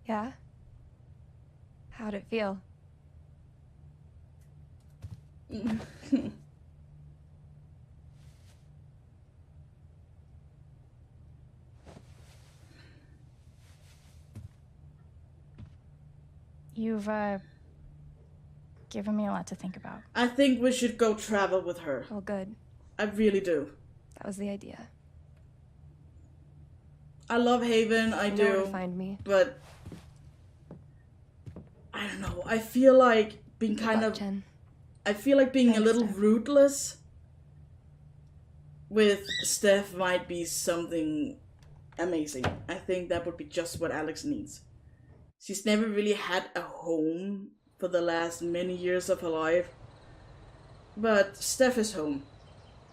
Yeah? How'd it feel? You've, given me a lot to think about. I think we should go travel with her. Oh, good. I really do. That was the idea. I love Haven, I You know do. where to find me. But I don't know. I feel like being kind of Jen. I feel like being a Thanks, little Steph. rootless with Steph might be something amazing. I think that would be just what Alex needs. She's never really had a home for the last many years of her life. But Steph is home.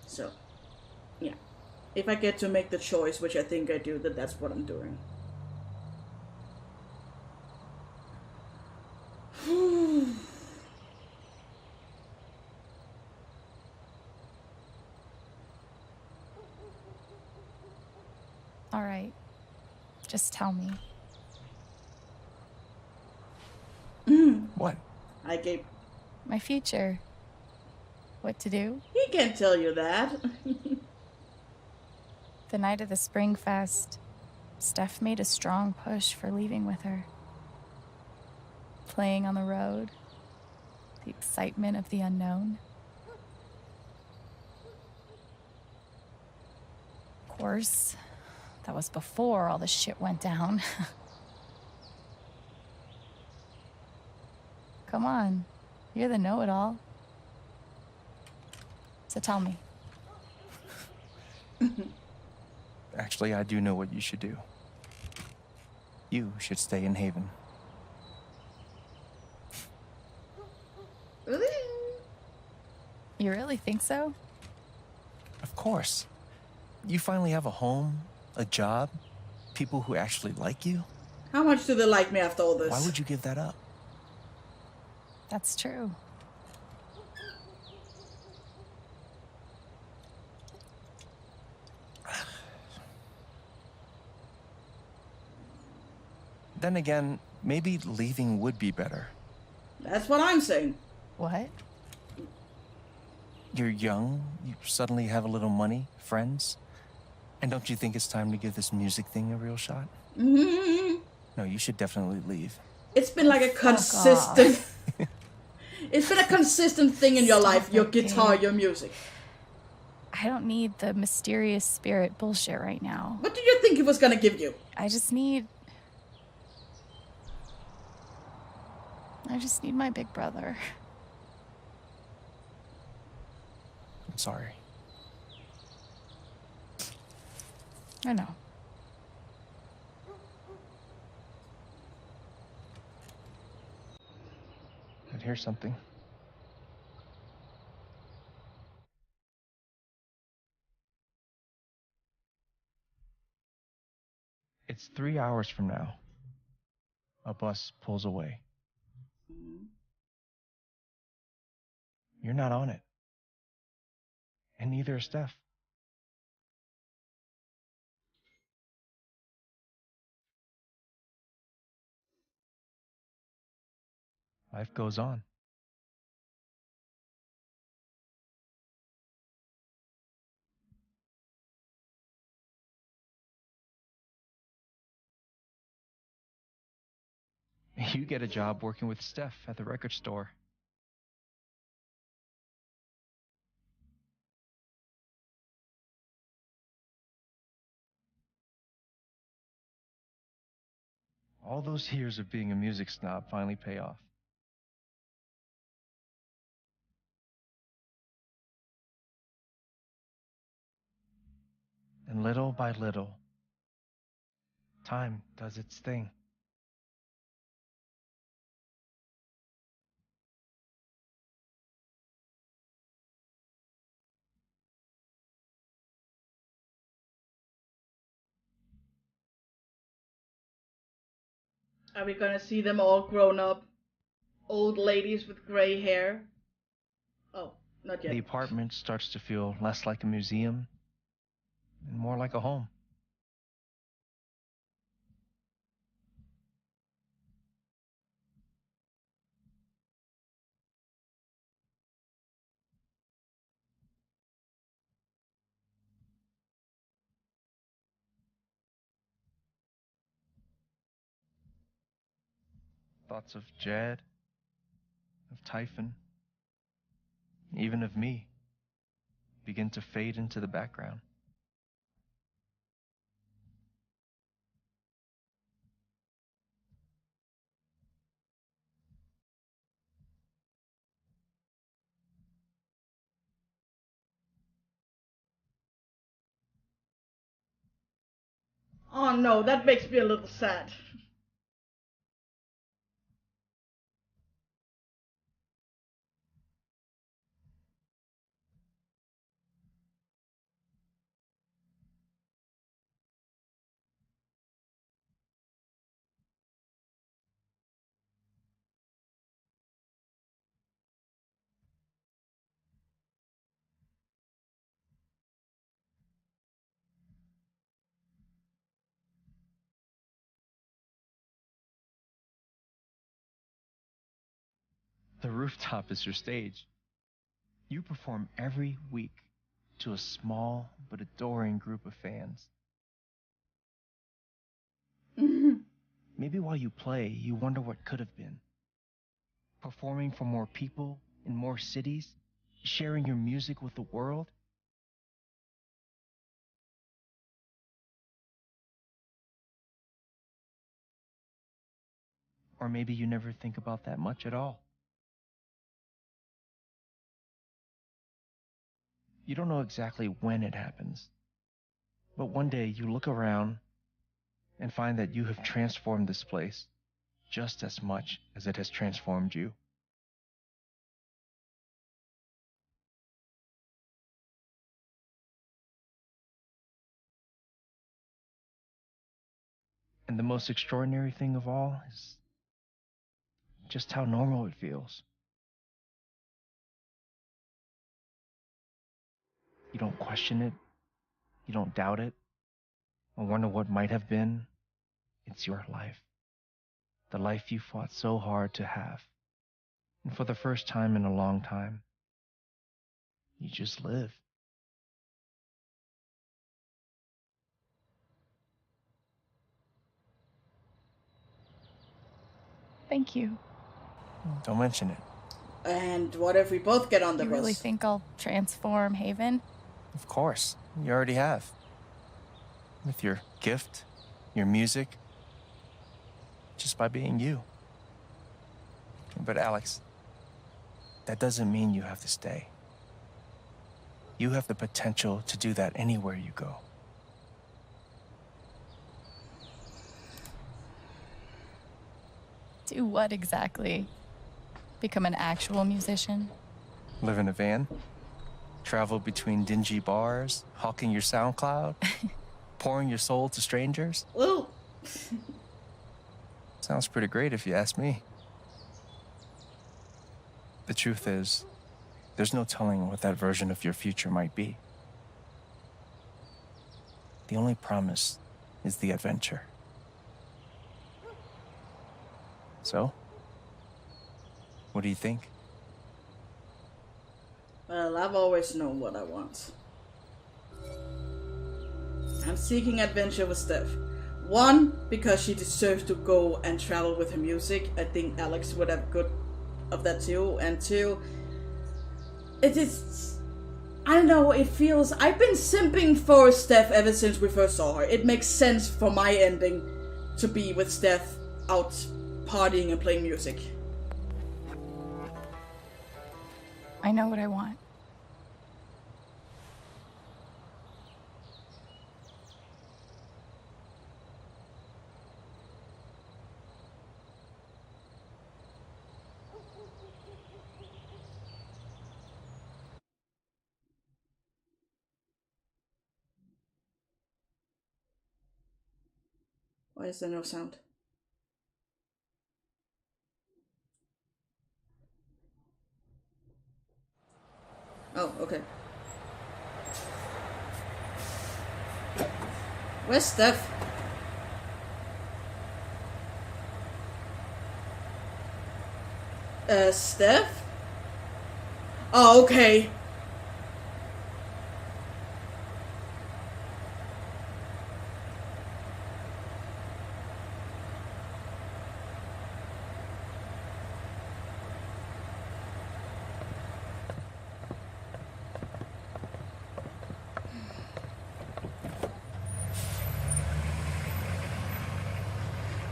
So, yeah. If I get to make the choice, which I think I do, then that's what I'm doing. All right. Just tell me. What? Hi, Gabe. My future. What to do? He can't tell you that. The night of the Spring Fest, Steph made a strong push for leaving with her. Playing on the road, the excitement of the unknown. Of course, that was before all the shit went down. Come on, you're the know-it-all. So tell me. Actually, I do know what you should do. You should stay in Haven. Really? You really think so? Of course. You finally have a home, a job, people who actually like you. How much do they like me after all this? Why would you give that up? That's true. Then again, maybe leaving would be better. That's what I'm saying. What? You're young, you suddenly have a little money, friends. And don't you think it's time to give this music thing a real shot? Mm-hmm. No, you should definitely leave. It's been like a consistent... It's been a consistent thing in your life. Your guitar, your music. I don't need the mysterious spirit bullshit right now. What did you think he was gonna give you? I just need my big brother. I'm sorry. I know. I'd hear something. It's 3 hours from now. A bus pulls away. You're not on it. And neither is Steph. Life goes on. You get a job working with Steph at the record store. All those years of being a music snob finally pay off. And little by little, time does its thing. Are we gonna see them all grown up? Old ladies with gray hair? Oh, not yet. The apartment starts to feel less like a museum and more like a home. Thoughts of Jed, of Typhon, even of me, begin to fade into the background. Oh no, that makes me a little sad. The rooftop is your stage. You perform every week to a small but adoring group of fans. Maybe while you play, you wonder what could have been. Performing for more people in more cities, sharing your music with the world. Or maybe you never think about that much at all. You don't know exactly when it happens, but one day you look around and find that you have transformed this place just as much as it has transformed you. And the most extraordinary thing of all is just how normal it feels. You don't question it, you don't doubt it, or wonder what might have been. It's your life. The life you fought so hard to have. And for the first time in a long time, you just live. Thank you. Don't mention it. And what if we both get on the You bus? really think I'll transform Haven? Of course, you already have. With your gift, your music, just by being you. But Alex, that doesn't mean you have to stay. You have the potential to do that anywhere you go. Do what exactly? Become an actual musician? Live in a van, travel between dingy bars, hawking your SoundCloud, pouring your soul to strangers. Ooh. Sounds pretty great if you ask me. The truth is, There's no telling what that version of your future might be. The only promise is the adventure. So, what do you think? Well, I've always known what I want. I'm seeking adventure with Steph. One, because she deserves to go and travel with her music. I think Alex would have good of that too. And two, it is, I don't know, it feels, I've been simping for Steph ever since we first saw her. It makes sense for my ending to be with Steph out partying and playing music. I know what I want. Why is there no sound? Oh, okay. Where's Steph? Steph? Oh, okay.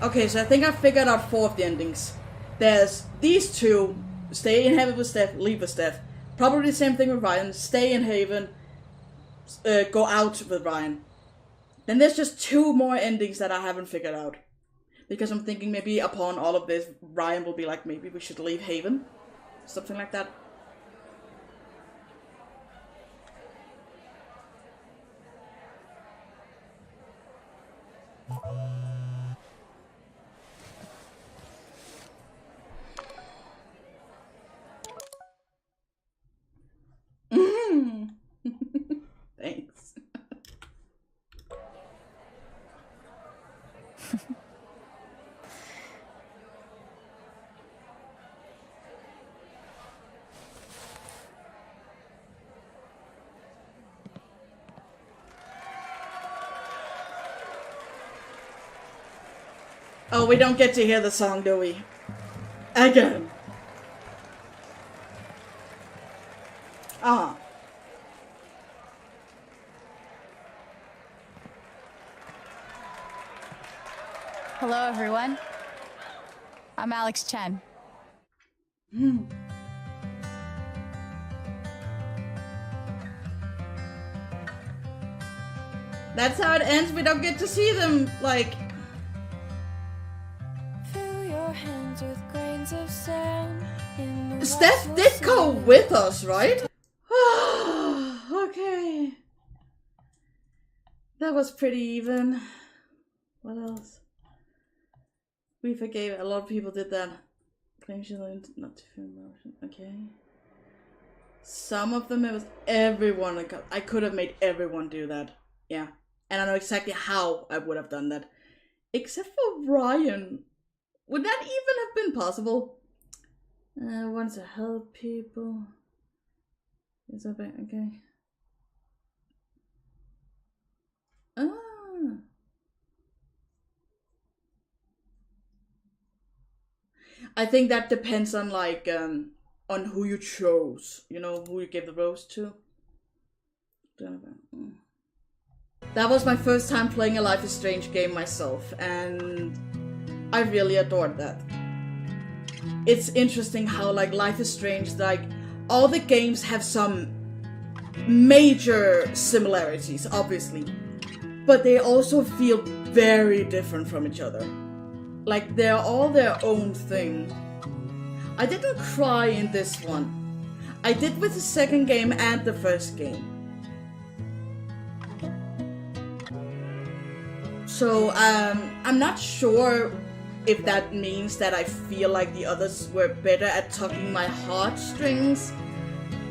Okay, so I think I figured out 4 of the endings. There's these two, stay in heaven with Steph, leave with Steph. Probably the same thing with Ryan, stay in haven, go out with Ryan. Then there's just 2 more endings that I haven't figured out. Because I'm thinking maybe upon all of this, Ryan will be like, maybe we should leave haven. Something like that. Thanks. Oh, we don't get to hear the song, do we? Again. Ah. Hello, everyone. I'm Alex Chen. That's how it ends. We don't get to see them, like... Fill your hands with grains of sand in the Steph did go with us, right? Okay. That was pretty even. What else? We forgave. A lot of people did that. Claims you learned not to feel emotion. Okay. Some of them, it was everyone. I could have made everyone do that. Yeah. And I know exactly how I would have done that. Except for Ryan. Would that even have been possible? Wants to help people. Is that bad? Okay. Ah. I think that depends on like on who you chose. You know, who you gave the rose to. That was my first time playing a Life is Strange game myself, and I really adored that. It's interesting how like Life is Strange, like all the games have some major similarities, obviously, but they also feel very different from each other. Like they're all their own thing. I didn't cry in this one. I did with the second game and the first game. So I'm not sure if that means that I feel like the others were better at tugging my heartstrings,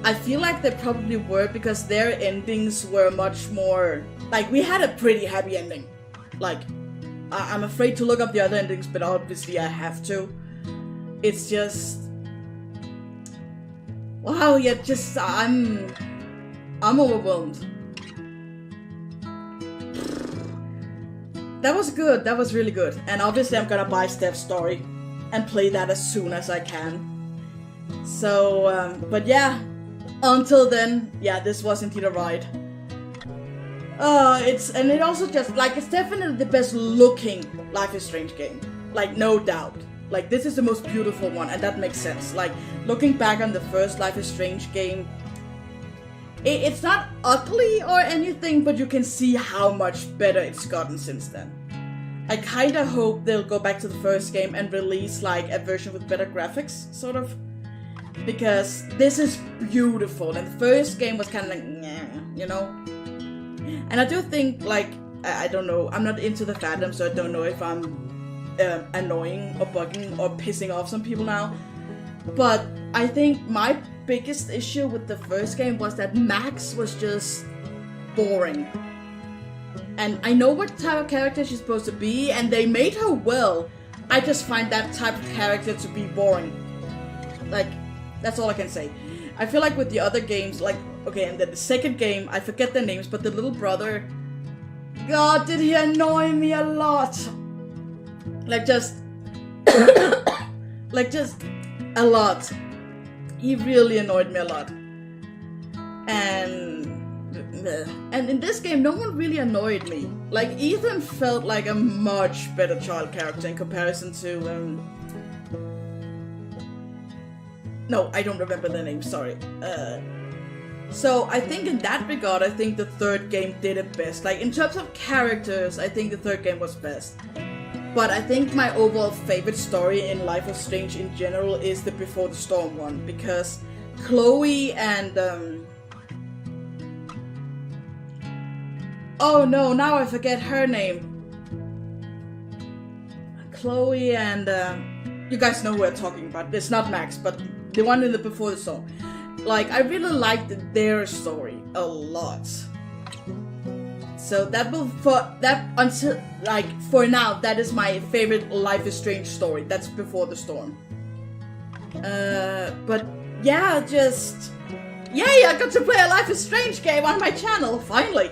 I feel like they probably were, because their endings were much more, like, we had a pretty happy ending. Like, I'm afraid to look up the other endings, but obviously I have to. It's just, wow, yeah, just, I'm overwhelmed. That was good, that was really good. And obviously I'm gonna buy Steph's story and play that as soon as I can. So, but yeah, until then, yeah, this was indeed a ride. And it also just, like, it's definitely the best looking Life is Strange game. Like, no doubt. Like, this is the most beautiful one, and that makes sense. Like, looking back on the first Life is Strange game, it's not ugly or anything, but you can see how much better it's gotten since then. I kinda hope they'll go back to the first game and release, like, a version with better graphics, sort of. Because this is beautiful, and the first game was kinda like, nah, you know? And I do think, like, I don't know, I'm not into the fandom, so I don't know if I'm annoying or bugging or pissing off some people now. But I think my biggest issue with the first game was that Max was just boring. And I know what type of character she's supposed to be, and they made her well. I just find that type of character to be boring. Like, that's all I can say. I feel like with the other games, like, okay, and then the second game, I forget their names, but the little brother, God, did he annoy me a lot. Like, just, like, just a lot. He really annoyed me a lot. And in this game, no one really annoyed me. Like, Ethan felt like a much better child character in comparison to, no, I don't remember the name, sorry. So I think in that regard, I think the third game did it best. Like, in terms of characters, I think the third game was best. But I think my overall favorite story in Life is Strange in general is the Before the Storm one, because Chloe and oh no, now I forget her name. Chloe and you guys know who I'm talking about. It's not Max, but the one in the Before the Storm. Like, I really liked their story a lot. So that will, until, like, for now, that is my favorite Life is Strange story. That's Before the Storm. But yeah, just, yay, I got to play a Life is Strange game on my channel, finally.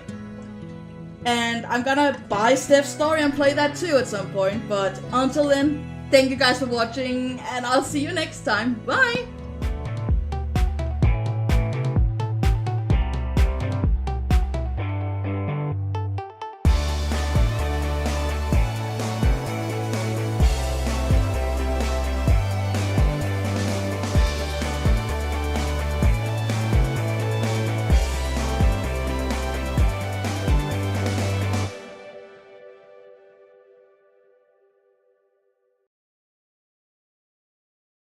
And I'm gonna buy Steph's story and play that too at some point. But until then, thank you guys for watching, and I'll see you next time. Bye!